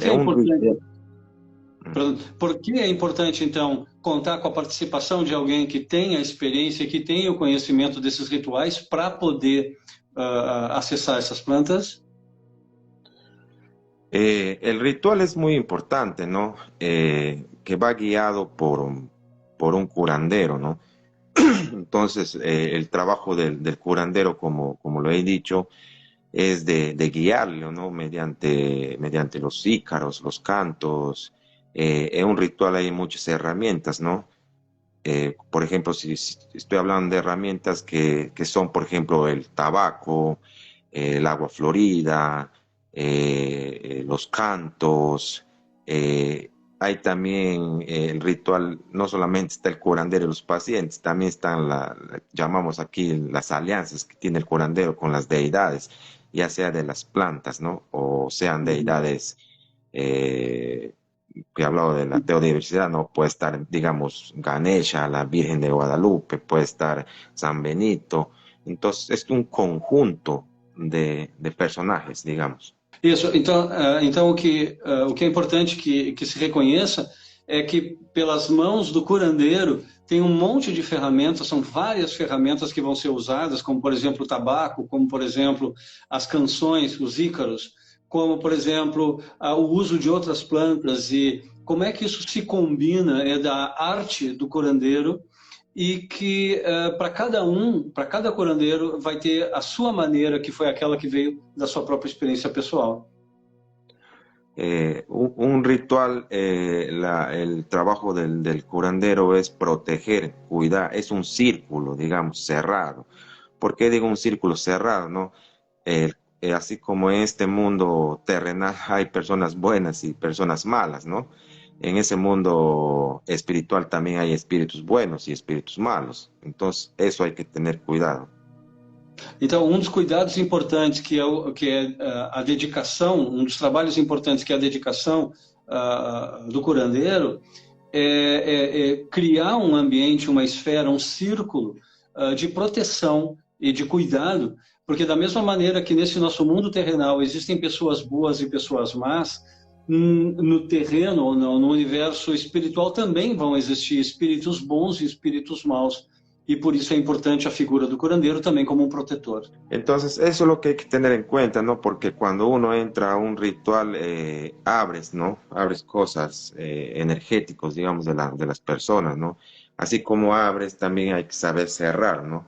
por que é importante, então, contar com a participação de alguém que tenha a experiência, que tenha o conhecimento desses rituais para poder acessar essas plantas? El ritual es muy importante, ¿no? Que va guiado por un curandero, ¿no? Entonces, el trabajo del curandero, como lo he dicho, es de guiarlo, ¿no? Mediante los ícaros, los cantos. En un ritual hay muchas herramientas, ¿no? Por ejemplo, si estoy hablando de herramientas que son, por ejemplo, el tabaco, el agua florida, los cantos. Hay también el ritual, no solamente está el curandero y los pacientes, también están, llamamos aquí, las alianzas que tiene el curandero con las deidades, ya sea de las plantas, ¿no? O sean deidades, que he hablado de la teodiversidad, ¿no? Puede estar, digamos, Ganesha, la Virgen de Guadalupe, puede estar San Benito. Entonces, es un conjunto de personajes, digamos. Isso, então o que é importante que se reconheça é que pelas mãos do curandeiro tem um monte de ferramentas, são várias ferramentas que vão ser usadas, como por exemplo o tabaco, como por exemplo as canções, os ícaros, como por exemplo o uso de outras plantas, e como é que isso se combina da arte do curandeiro, e que para cada curandeiro vai ter a sua maneira, que foi aquela que veio da sua própria experiência pessoal. Un ritual, el trabajo del curandero es proteger, cuidar, es un círculo, digamos, cerrado. ¿Por qué digo un círculo cerrado, no? Así como en este mundo terrenal hay personas buenas y personas malas, ¿no? En ese mundo espiritual también hay espíritus buenos y espíritus malos. Entonces, eso hay que tener cuidado. Então, dos cuidados importantes que é a dedicação, dos trabalhos importantes que é a dedicação do curandeiro é criar um ambiente, uma esfera, um círculo de proteção e de cuidado, porque da mesma maneira que nesse nosso mundo terrenal existem pessoas boas e pessoas más, no terreno ou no universo espiritual também vão existir espíritos bons e espíritos maus. Y por eso es importante a figura del curandero también como un protector. Entonces, eso es lo que hay que tener en cuenta, ¿no? Porque cuando uno entra a un ritual, abres, ¿no? Abres cosas energéticos, digamos, de las personas, ¿no? Así como abres, también hay que saber cerrar, ¿no?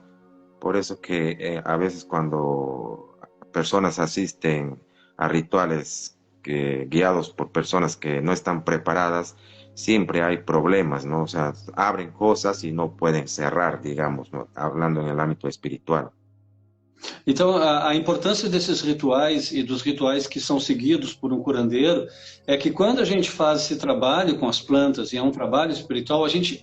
Por eso que a veces cuando personas asisten a rituales guiados por personas que no están preparadas, siempre hay problemas, ¿no? O sea, abren cosas y no pueden cerrar, digamos, ¿no? Hablando en el ámbito espiritual. Então, a importância desses rituais e dos rituais que são seguidos por um curandeiro é que quando a gente faz esse trabalho com as plantas, e é um trabalho espiritual, a gente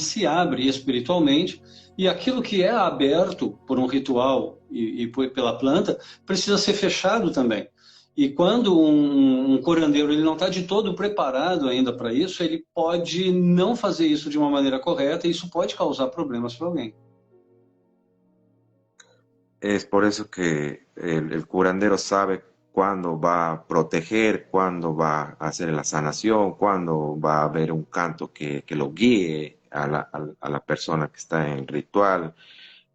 se abre espiritualmente, e aquilo que é aberto por um ritual e pela planta precisa ser fechado também. E quando um curandeiro ele não está de todo preparado ainda para isso, ele pode não fazer isso de uma maneira correta e isso pode causar problemas para alguém. Es por eso que el curandero sabe cuándo va a proteger, cuándo va a hacer la sanación, cuándo va a haber un canto que lo guíe a la persona que está en el ritual.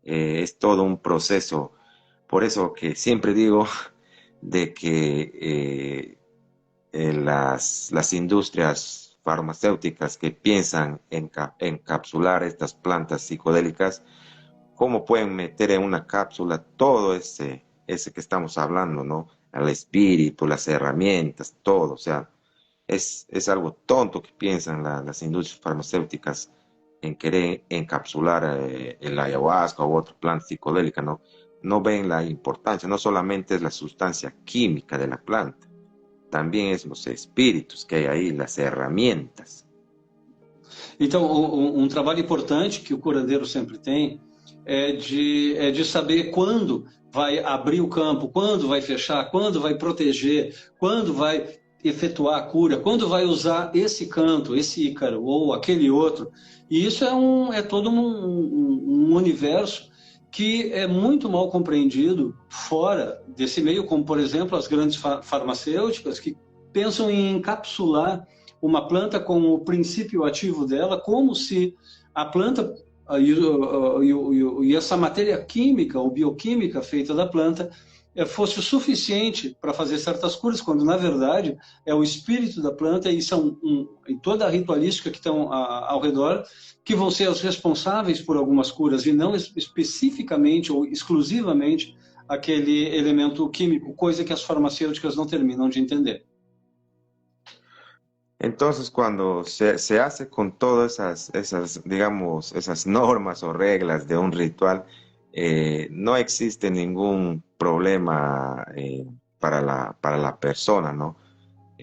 Es todo un proceso. Por eso que siempre digo de que las industrias farmacéuticas que piensan encapsular estas plantas psicodélicas, ¿cómo pueden meter en una cápsula todo ese que estamos hablando, ¿no? El espíritu, las herramientas, todo. O sea, es algo tonto que piensan las industrias farmacéuticas en querer encapsular el ayahuasca u otra planta psicodélica, ¿no? No ven la importancia, no solamente es la sustancia química de la planta, también es los espíritus que hay ahí, las herramientas. Então, um trabalho importante que o curandeiro sempre tem é de saber quando vai abrir o campo, quando vai fechar, quando vai proteger, quando vai efetuar a cura, quando vai usar esse canto, esse ícaro ou aquele outro. E isso é todo um universo que é muito mal compreendido fora desse meio, como, por exemplo, as grandes farmacêuticas que pensam em encapsular uma planta com o princípio ativo dela, como se a planta e essa matéria química ou bioquímica feita da planta fosse o suficiente para fazer certas curas, quando, na verdade, é o espírito da planta e toda a ritualística que estão ao redor que vão ser os responsáveis por algumas curas e não especificamente ou exclusivamente aquele elemento químico, coisa que as farmacêuticas não terminam de entender. Entonces, cuando se hace con todas esas, digamos, esas normas o reglas de un ritual, no existe ningún problema para la persona, ¿no?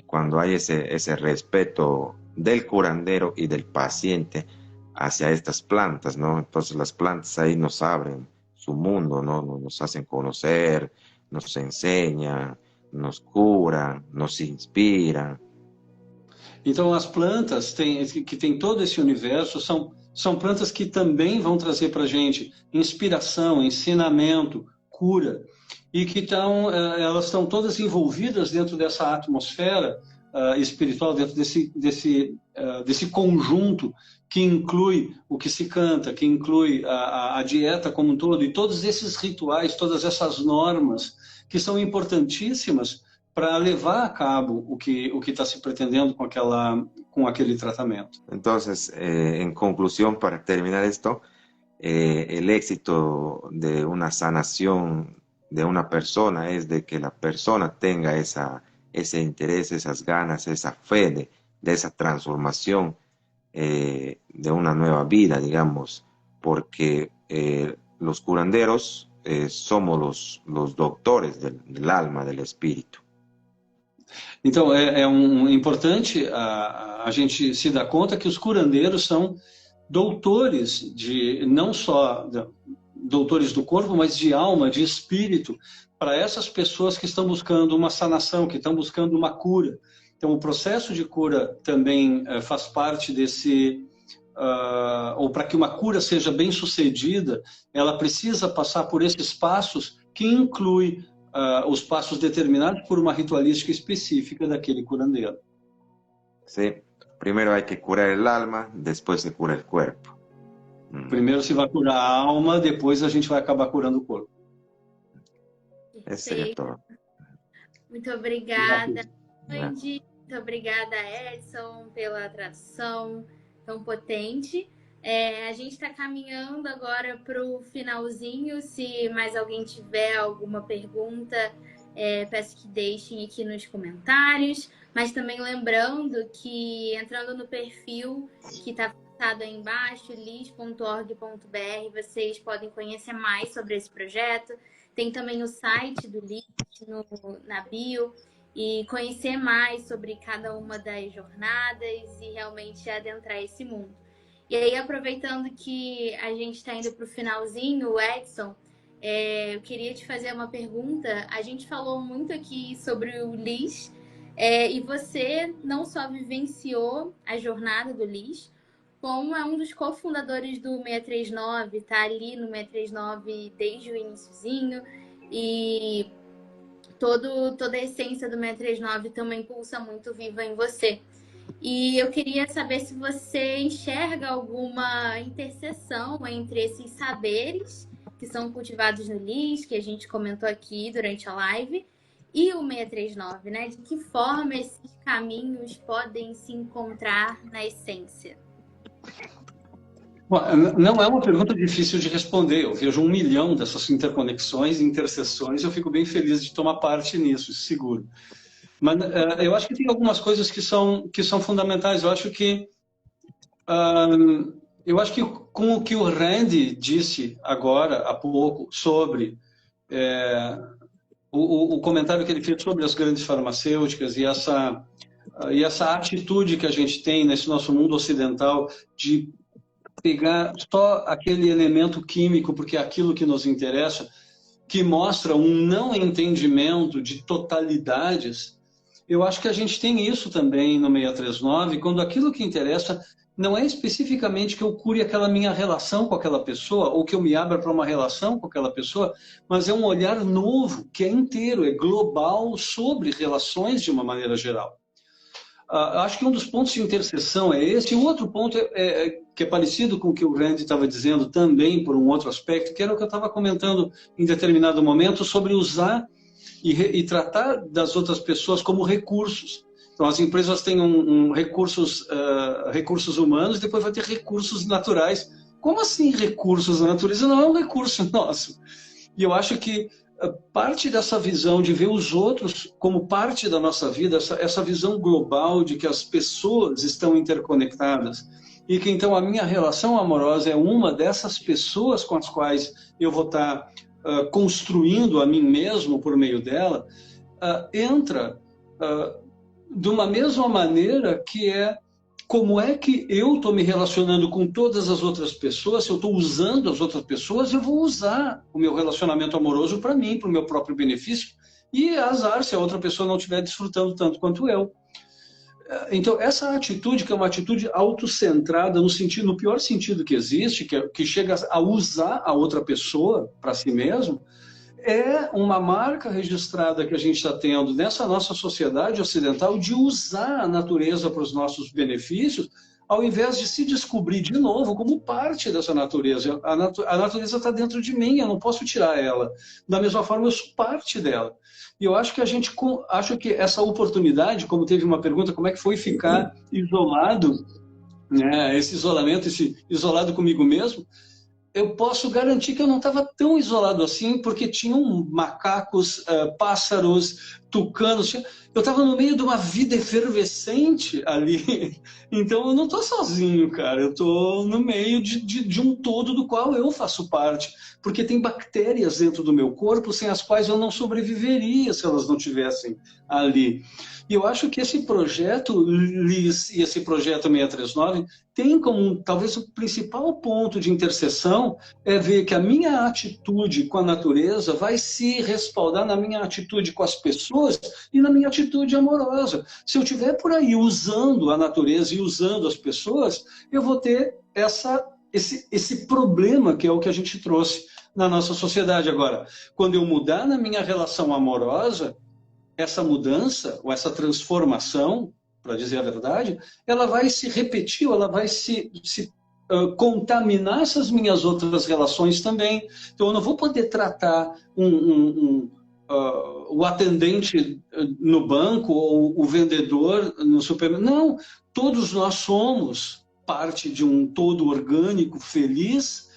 Cuando hay ese respeto del curandero y del paciente hacia estas plantas, ¿no? Entonces las plantas ahí nos abren su mundo, ¿no? Nos hacen conocer, nos enseñan, nos curan, nos inspiran. Então, as plantas que tem todo esse universo são plantas que também vão trazer para a gente inspiração, ensinamento, cura, e que elas estão todas envolvidas dentro dessa atmosfera espiritual, dentro desse conjunto que inclui o que se canta, que inclui a dieta como um todo, e todos esses rituais, todas essas normas que são importantíssimas para levar a cabo o que está se pretendendo com aquele tratamento. Entonces, en conclusión, para terminar esto, el éxito de una sanación de una persona es de que la persona tenga ese interés, esas ganas, esa fe de esa transformación de una nueva vida, digamos, porque los curanderos somos los doctores del alma, del espíritu. Então, importante a gente se dar conta que os curandeiros são doutores não só doutores do corpo, mas de alma, de espírito, para essas pessoas que estão buscando uma sanação, que estão buscando uma cura. Então, o processo de cura também faz parte ou para que uma cura seja bem sucedida, ela precisa passar por esses passos que inclui os passos determinados por uma ritualística específica daquele curandeiro. Sí, primero hay que curar el alma, después se cura el cuerpo. Primeiro se vai curar a alma, depois a gente vai acabar curando o corpo. Eso sería todo. Muito obrigada, Andy. Muito obrigada, Edson, pela tradução tão potente. A gente está caminhando agora para o finalzinho. Se mais alguém tiver alguma pergunta, peço que deixem aqui nos comentários. Mas também lembrando que entrando no perfil que está fixado aí embaixo, lis.org.br, vocês podem conhecer mais sobre esse projeto. Tem também o site do LIS na bio e conhecer mais sobre cada uma das jornadas e realmente adentrar esse mundo. E aí, aproveitando que a gente está indo para o finalzinho, Edson, eu queria te fazer uma pergunta. A gente falou muito aqui sobre o LIS e você não só vivenciou a jornada do LIS, como é um dos cofundadores do 639, tá ali no 639 desde o iniciozinho, e toda a essência do 639 também pulsa muito viva em você. E eu queria saber se você enxerga alguma interseção entre esses saberes que são cultivados no LIS, que a gente comentou aqui durante a live, e o 639, né? De que forma esses caminhos podem se encontrar na essência? Bom, não é uma pergunta difícil de responder. Eu vejo 1 milhão dessas interconexões e interseções. Eu fico bem feliz de tomar parte nisso, seguro. Mas eu acho que tem algumas coisas que são fundamentais. Eu acho que com o que o Randy disse agora há pouco sobre o comentário que ele fez sobre as grandes farmacêuticas e essa atitude que a gente tem nesse nosso mundo ocidental de pegar só aquele elemento químico, porque é aquilo que nos interessa, que mostra um não entendimento de totalidades. Eu acho que a gente tem isso também no 639, quando aquilo que interessa não é especificamente que eu cure aquela minha relação com aquela pessoa, ou que eu me abra para uma relação com aquela pessoa, mas é um olhar novo, que é inteiro, é global, sobre relações de uma maneira geral. Acho que um dos pontos de interseção é esse. E o outro ponto que é parecido com o que o Randy estava dizendo também, por um outro aspecto, que era o que eu estava comentando em determinado momento, sobre usar e tratar das outras pessoas como recursos. Então, as empresas têm recursos humanos, depois vai ter recursos naturais. Como assim recursos? A natureza não é um recurso nosso. E eu acho que parte dessa visão de ver os outros como parte da nossa vida, essa visão global de que as pessoas estão interconectadas e que, então, a minha relação amorosa é uma dessas pessoas com as quais eu vou estar construindo a mim mesmo por meio dela, entra de uma mesma maneira que é como é que eu estou me relacionando com todas as outras pessoas. Se eu estou usando as outras pessoas, eu vou usar o meu relacionamento amoroso para mim, para o meu próprio benefício, e azar se a outra pessoa não estiver desfrutando tanto quanto eu. Então, essa atitude, que é uma atitude autocentrada, no pior sentido que existe, que chega a usar a outra pessoa para si mesmo, é uma marca registrada que a gente está tendo nessa nossa sociedade ocidental de usar a natureza para os nossos benefícios, ao invés de se descobrir de novo como parte dessa natureza. A natureza está dentro de mim, eu não posso tirar ela. Da mesma forma, eu sou parte dela. E eu acho que acho que essa oportunidade, como teve uma pergunta, como é que foi ficar isolado, né, esse isolado comigo mesmo, eu posso garantir que eu não estava tão isolado assim, porque tinham macacos, pássaros, tucanos. Eu estava no meio de uma vida efervescente ali. Então eu não estou sozinho, cara. Eu estou no meio de um todo do qual eu faço parte. Porque tem bactérias dentro do meu corpo sem as quais eu não sobreviveria se elas não estivessem ali. E eu acho que esse projeto LIS e esse projeto 639 tem como, talvez, o principal ponto de interseção é ver que a minha atitude com a natureza vai se respaldar na minha atitude com as pessoas pessoas e na minha atitude amorosa. Se eu estiver por aí usando a natureza e usando as pessoas, eu vou ter esse problema que é o que a gente trouxe na nossa sociedade agora. Quando eu mudar na minha relação amorosa, essa mudança ou essa transformação, para dizer a verdade, ela vai se repetir, ela vai se contaminar essas minhas outras relações também. Então, eu não vou poder tratar o atendente no banco ou o vendedor no supermercado. Não, todos nós somos parte de um todo orgânico, feliz.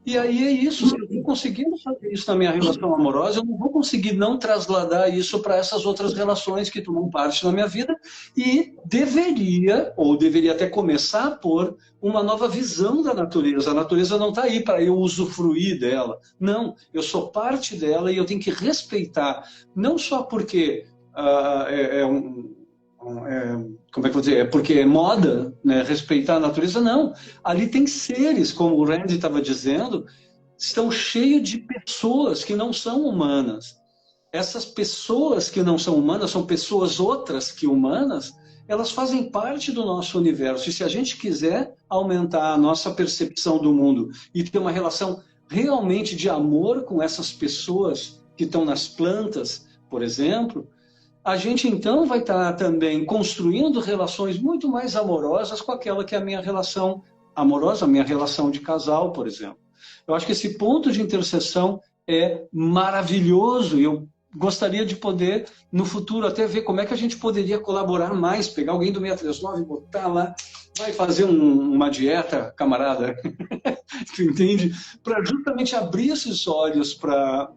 E aí é isso, se eu não conseguir fazer isso na minha relação amorosa, eu não vou conseguir não trasladar isso para essas outras relações que tomam parte na minha vida e deveria até começar por uma nova visão da natureza. A natureza não está aí para eu usufruir dela. Não, eu sou parte dela e eu tenho que respeitar, não só porque como é que eu vou dizer? É porque é moda, né, respeitar a natureza? Não. Ali tem seres, como o Randy estava dizendo, estão cheios de pessoas que não são humanas. Essas pessoas que não são humanas, são pessoas outras que humanas, elas fazem parte do nosso universo. E se a gente quiser aumentar a nossa percepção do mundo e ter uma relação realmente de amor com essas pessoas que estão nas plantas, por exemplo, a gente então vai estar também construindo relações muito mais amorosas com aquela que é a minha relação amorosa, a minha relação de casal, por exemplo. Eu acho que esse ponto de interseção é maravilhoso e eu gostaria de poder, no futuro, até ver como é que a gente poderia colaborar mais, pegar alguém do 639 e botar lá, vai fazer uma dieta, camarada, tu entende? Para justamente abrir esses olhos para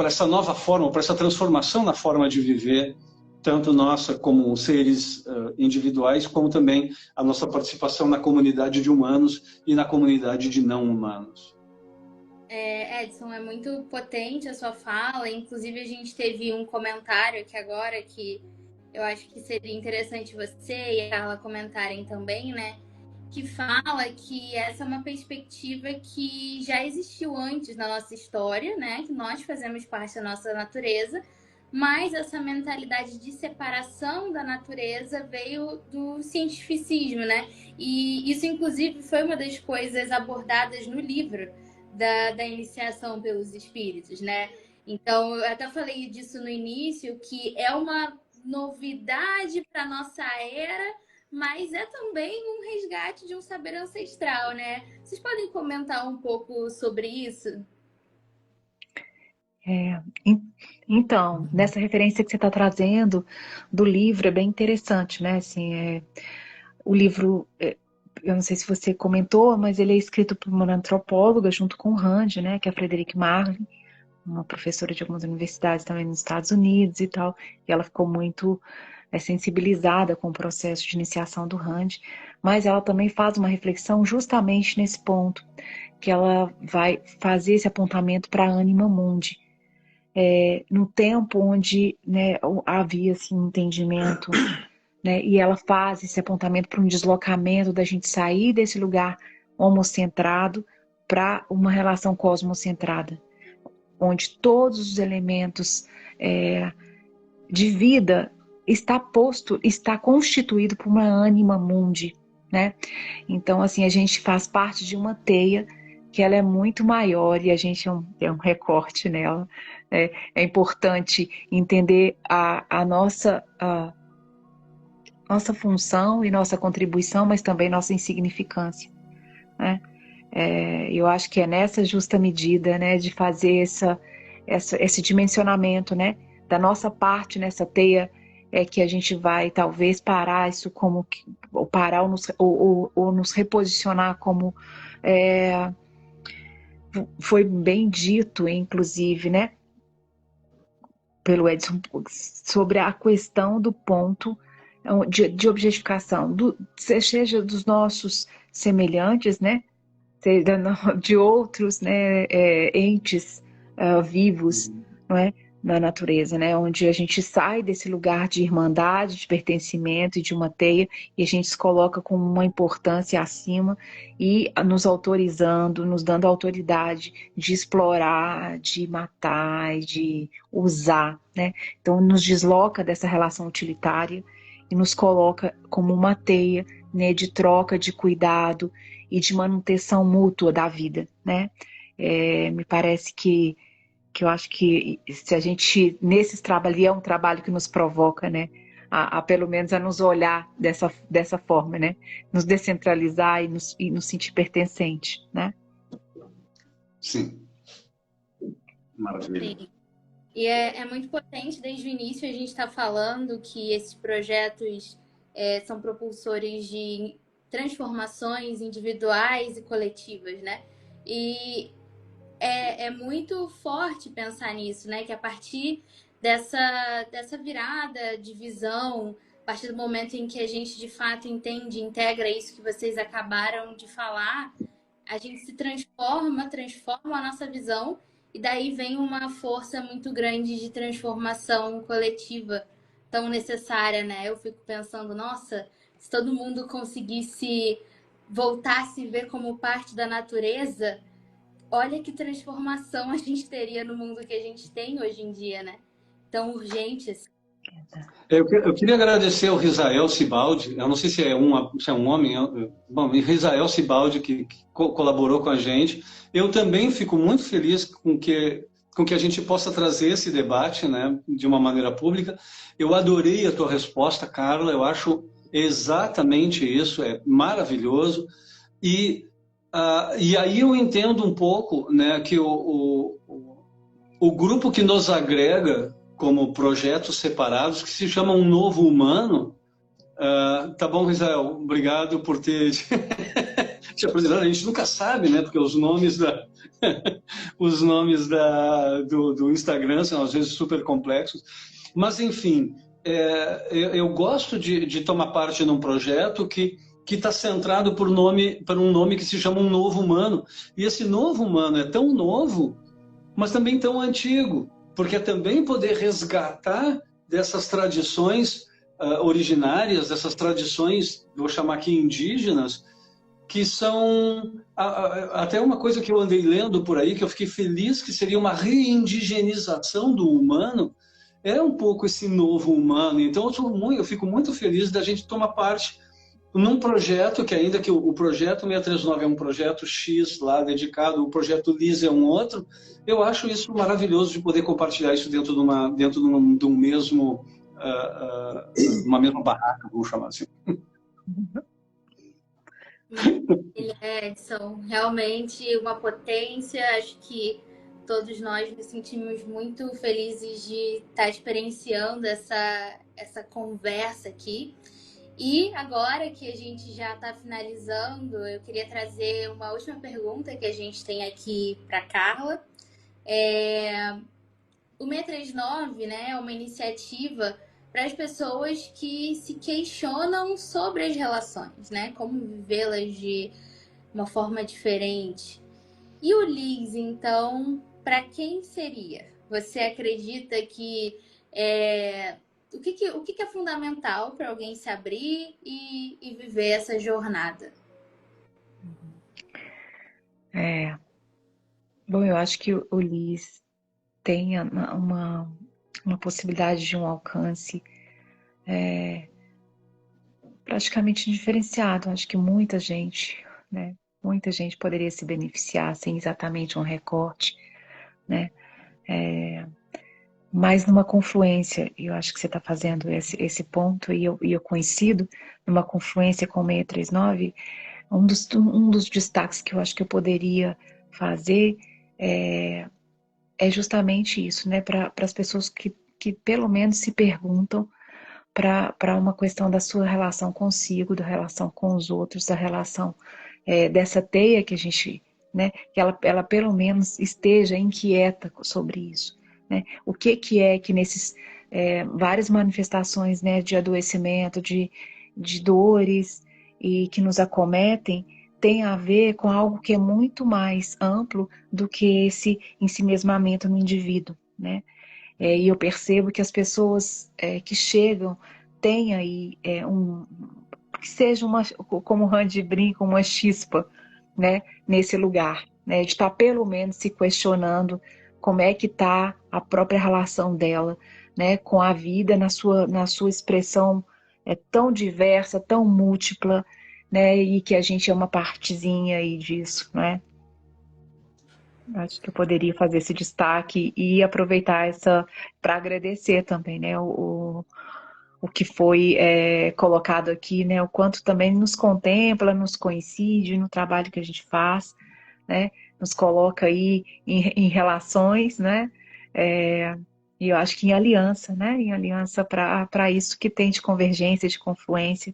essa nova forma, para essa transformação na forma de viver, tanto nossa como seres individuais, como também a nossa participação na comunidade de humanos e na comunidade de não humanos. Edson, é muito potente a sua fala. Inclusive, a gente teve um comentário aqui agora que eu acho que seria interessante você e a Carla comentarem também, né? Que fala que essa é uma perspectiva que já existiu antes na nossa história, né? Que nós fazemos parte da nossa natureza, mas essa mentalidade de separação da natureza veio do cientificismo, né? E isso, inclusive, foi uma das coisas abordadas no livro da iniciação pelos espíritos, né? Então, eu até falei disso no início, que é uma novidade para a nossa era, mas é também um resgate de um saber ancestral, né? Vocês podem comentar um pouco sobre isso? Então, nessa referência que você está trazendo do livro, é bem interessante, né? Assim, o livro, eu não sei se você comentou, mas ele é escrito por uma antropóloga junto com o Rand, né? Que é a Frederique Marlin, uma professora de algumas universidades também nos Estados Unidos e tal. E ela ficou muito sensibilizada com o processo de iniciação do Rand, mas ela também faz uma reflexão justamente nesse ponto, que ela vai fazer esse apontamento para a Anima Mundi. No tempo onde, né, havia assim, um entendimento, né, e ela faz esse apontamento para um deslocamento da gente sair desse lugar homocentrado para uma relação cosmocentrada, onde todos os elementos de vida está constituído por uma Anima Mundi, né? Então, assim, a gente faz parte de uma teia que ela é muito maior e a gente é um recorte nela. É importante entender a nossa função e nossa contribuição, mas também nossa insignificância, né? Eu acho que é nessa justa medida, né, de fazer esse dimensionamento, né, da nossa parte nessa teia, que a gente vai talvez parar isso ou parar ou nos reposicionar como foi bem dito, inclusive, né, pelo Edson, sobre a questão do ponto de objetificação, seja dos nossos semelhantes, né, seja de outros, né, entes vivos, não é? na natureza, né? Onde a gente sai desse lugar de irmandade, de pertencimento e de uma teia, e a gente se coloca com uma importância acima e nos autorizando, nos dando autoridade de explorar, de matar, de usar, né? Então nos desloca dessa relação utilitária e nos coloca como uma teia, né, de troca, de cuidado e de manutenção mútua da vida, né? Me parece que eu acho que se a gente, nesse trabalho, ali é um trabalho que nos provoca, né, a pelo menos a nos olhar dessa forma, né, nos descentralizar e nos sentir pertencente, né? Sim. Maravilha. Sim. E é muito potente, desde o início a gente está falando que esses projetos são propulsores de transformações individuais e coletivas, né? E é muito forte pensar nisso, né? Que a partir dessa virada de visão, a partir do momento em que a gente de fato entende, integra isso que vocês acabaram de falar, a gente se transforma a nossa visão e daí vem uma força muito grande de transformação coletiva tão necessária, né? Eu fico pensando, nossa, se todo mundo conseguisse voltar a se ver como parte da natureza, olha que transformação a gente teria no mundo que a gente tem hoje em dia, né? Tão urgente assim. Eu queria agradecer ao Risael Sibaldi, eu não sei se é um homem, bom, Risael Sibaldi que colaborou com a gente. Eu também fico muito feliz com que a gente possa trazer esse debate, né, de uma maneira pública. Eu adorei a tua resposta, Carla, eu acho exatamente isso, é maravilhoso. E aí eu entendo um pouco, né, que o grupo que nos agrega como projetos separados, que se chama Um Novo Humano. Tá bom, Israel, obrigado por ter te apresentado. A gente nunca sabe, né? Porque os nomes do Instagram são às vezes super complexos. Mas, enfim, eu gosto de tomar parte num projeto que está centrado por um nome que se chama Um Novo Humano. E esse novo humano é tão novo, mas também tão antigo, porque é também poder resgatar dessas tradições originárias, dessas tradições, vou chamar aqui indígenas, que são até uma coisa que eu andei lendo por aí, que eu fiquei feliz, que seria uma reindigenização do humano, é um pouco esse novo humano. Então eu fico muito feliz da gente tomar parte num projeto que, ainda que o projeto 639 é um projeto X lá dedicado, o projeto LIS é um outro, eu acho isso maravilhoso de poder compartilhar isso dentro de um mesmo, uma mesma barraca, vamos chamar assim. São realmente uma potência. Acho que todos nós nos sentimos muito felizes de estar experienciando essa conversa aqui. E agora que a gente já está finalizando, eu queria trazer uma última pergunta que a gente tem aqui para Carla. O 639, né, é uma iniciativa para as pessoas que se questionam sobre as relações, né? Como vivê-las de uma forma diferente. E o LIS, então, para quem seria? Você acredita que o que é fundamental para alguém se abrir e viver essa jornada? Bom, eu acho que o LIS tem uma possibilidade de um alcance praticamente diferenciado. Acho que muita gente, né? Muita gente poderia se beneficiar sem exatamente um recorte, né? Mas numa confluência, eu acho que você está fazendo esse ponto, e eu coincido, numa confluência com o 639, um dos destaques que eu acho que eu poderia fazer é justamente isso, né? Para as pessoas que pelo menos se perguntam para uma questão da sua relação consigo, da relação com os outros, da relação dessa teia que a gente, né? Que ela pelo menos esteja inquieta sobre isso, né? O que é que nesses várias manifestações, né, de adoecimento, de dores e que nos acometem, tem a ver com algo que é muito mais amplo do que esse ensimesmamento no indivíduo, né? E eu percebo que as pessoas que chegam têm aí que seja como o Randy brinca, uma chispa, né, nesse lugar, né, de estar pelo menos se questionando como é que está a própria relação dela, né, com a vida na sua expressão tão diversa, tão múltipla, né, e que a gente é uma partezinha aí disso, né? Acho que eu poderia fazer esse destaque e aproveitar para agradecer também, né, o que foi colocado aqui, né, o quanto também nos contempla, nos coincide no trabalho que a gente faz, né, nos coloca aí em relações, né, e eu acho que em aliança, né, em aliança para isso que tem de convergência, de confluência,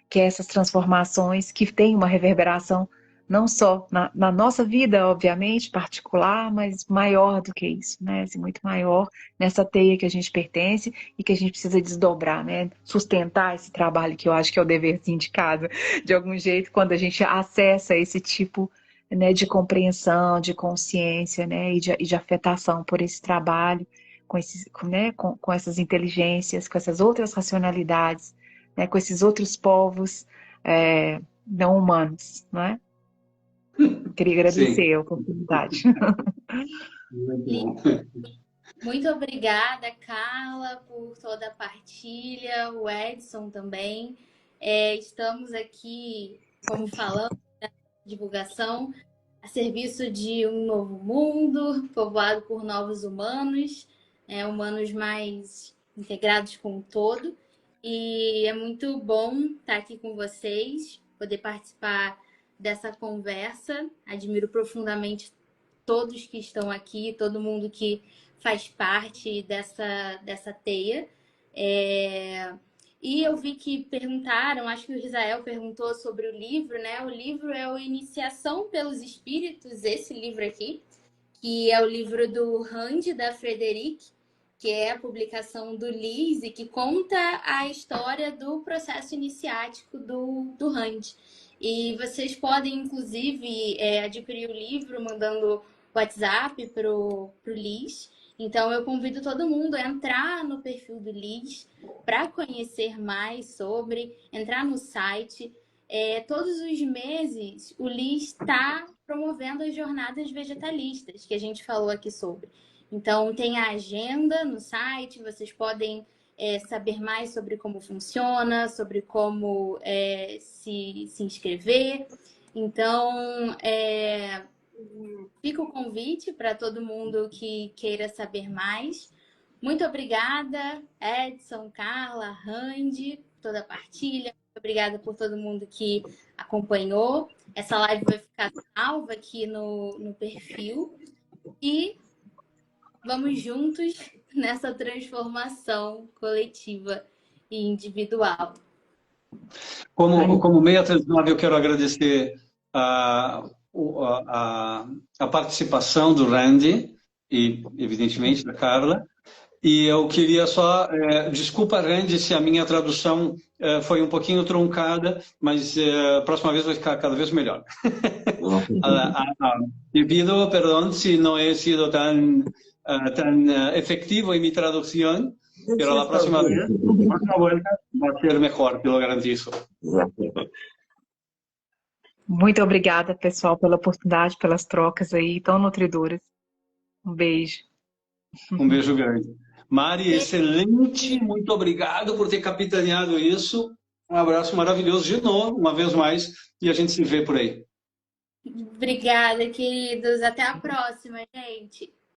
que é essas transformações que têm uma reverberação não só na nossa vida, obviamente, particular, mas maior do que isso, né? Assim, muito maior nessa teia que a gente pertence e que a gente precisa desdobrar, né? Sustentar esse trabalho que eu acho que é o deverzinho de casa, de algum jeito, quando a gente acessa esse tipo, né, de compreensão, de consciência, né, e de afetação por esse trabalho, né, com essas inteligências, com essas outras racionalidades, né, com esses outros povos não humanos, não é? Queria agradecer Sim. a oportunidade. Muito bom. Muito obrigada, Carla, por toda a partilha, o Edson também. Estamos aqui, como falamos, na divulgação, a serviço de um novo mundo, povoado por novos humanos, humanos mais integrados com o todo. E é muito bom estar aqui com vocês, poder participar dessa conversa. Admiro profundamente todos que estão aqui, todo mundo que faz parte dessa teia. E eu vi que perguntaram, acho que o Israel perguntou sobre o livro, né? O livro é o Iniciação pelos Espíritos, esse livro aqui, que é o livro do Rand, da Frederic, que é a publicação do Liz e que conta a história do processo iniciático do Rand. E vocês podem, inclusive, adquirir o livro mandando WhatsApp pro Liz. Então, eu convido todo mundo a entrar no perfil do Liz para conhecer mais sobre, entrar no site. Todos os meses, o Liz está promovendo as jornadas vegetalistas, que a gente falou aqui sobre. Então, tem a agenda no site, vocês podem saber mais sobre como funciona, sobre como se inscrever. Então, fica o convite para todo mundo que queira saber mais. Muito obrigada, Edson, Carla, Randy, toda a partilha. Muito obrigada por todo mundo que acompanhou. Essa live vai ficar salva aqui no perfil. E vamos juntos nessa transformação coletiva e individual. Como 639, eu quero agradecer a participação do Randy e, evidentemente, da Carla. E eu queria só... desculpa, Randy, se a minha tradução foi um pouquinho truncada, mas a próxima vez vai ficar cada vez melhor. Te pido perdón si no he sido tan efectivo en mi traducción, pero la próxima vuelta va a ser mejor, te lo garantizo. Muito obrigada, pessoal, pela oportunidade, pelas trocas aí tão nutridoras. Um beijo. Um beijo grande. Mari, excelente, muito obrigado por ter capitaneado isso. Um abraço maravilhoso de novo, uma vez mais, e a gente se vê por aí. Obrigada, queridos. Até a próxima, gente.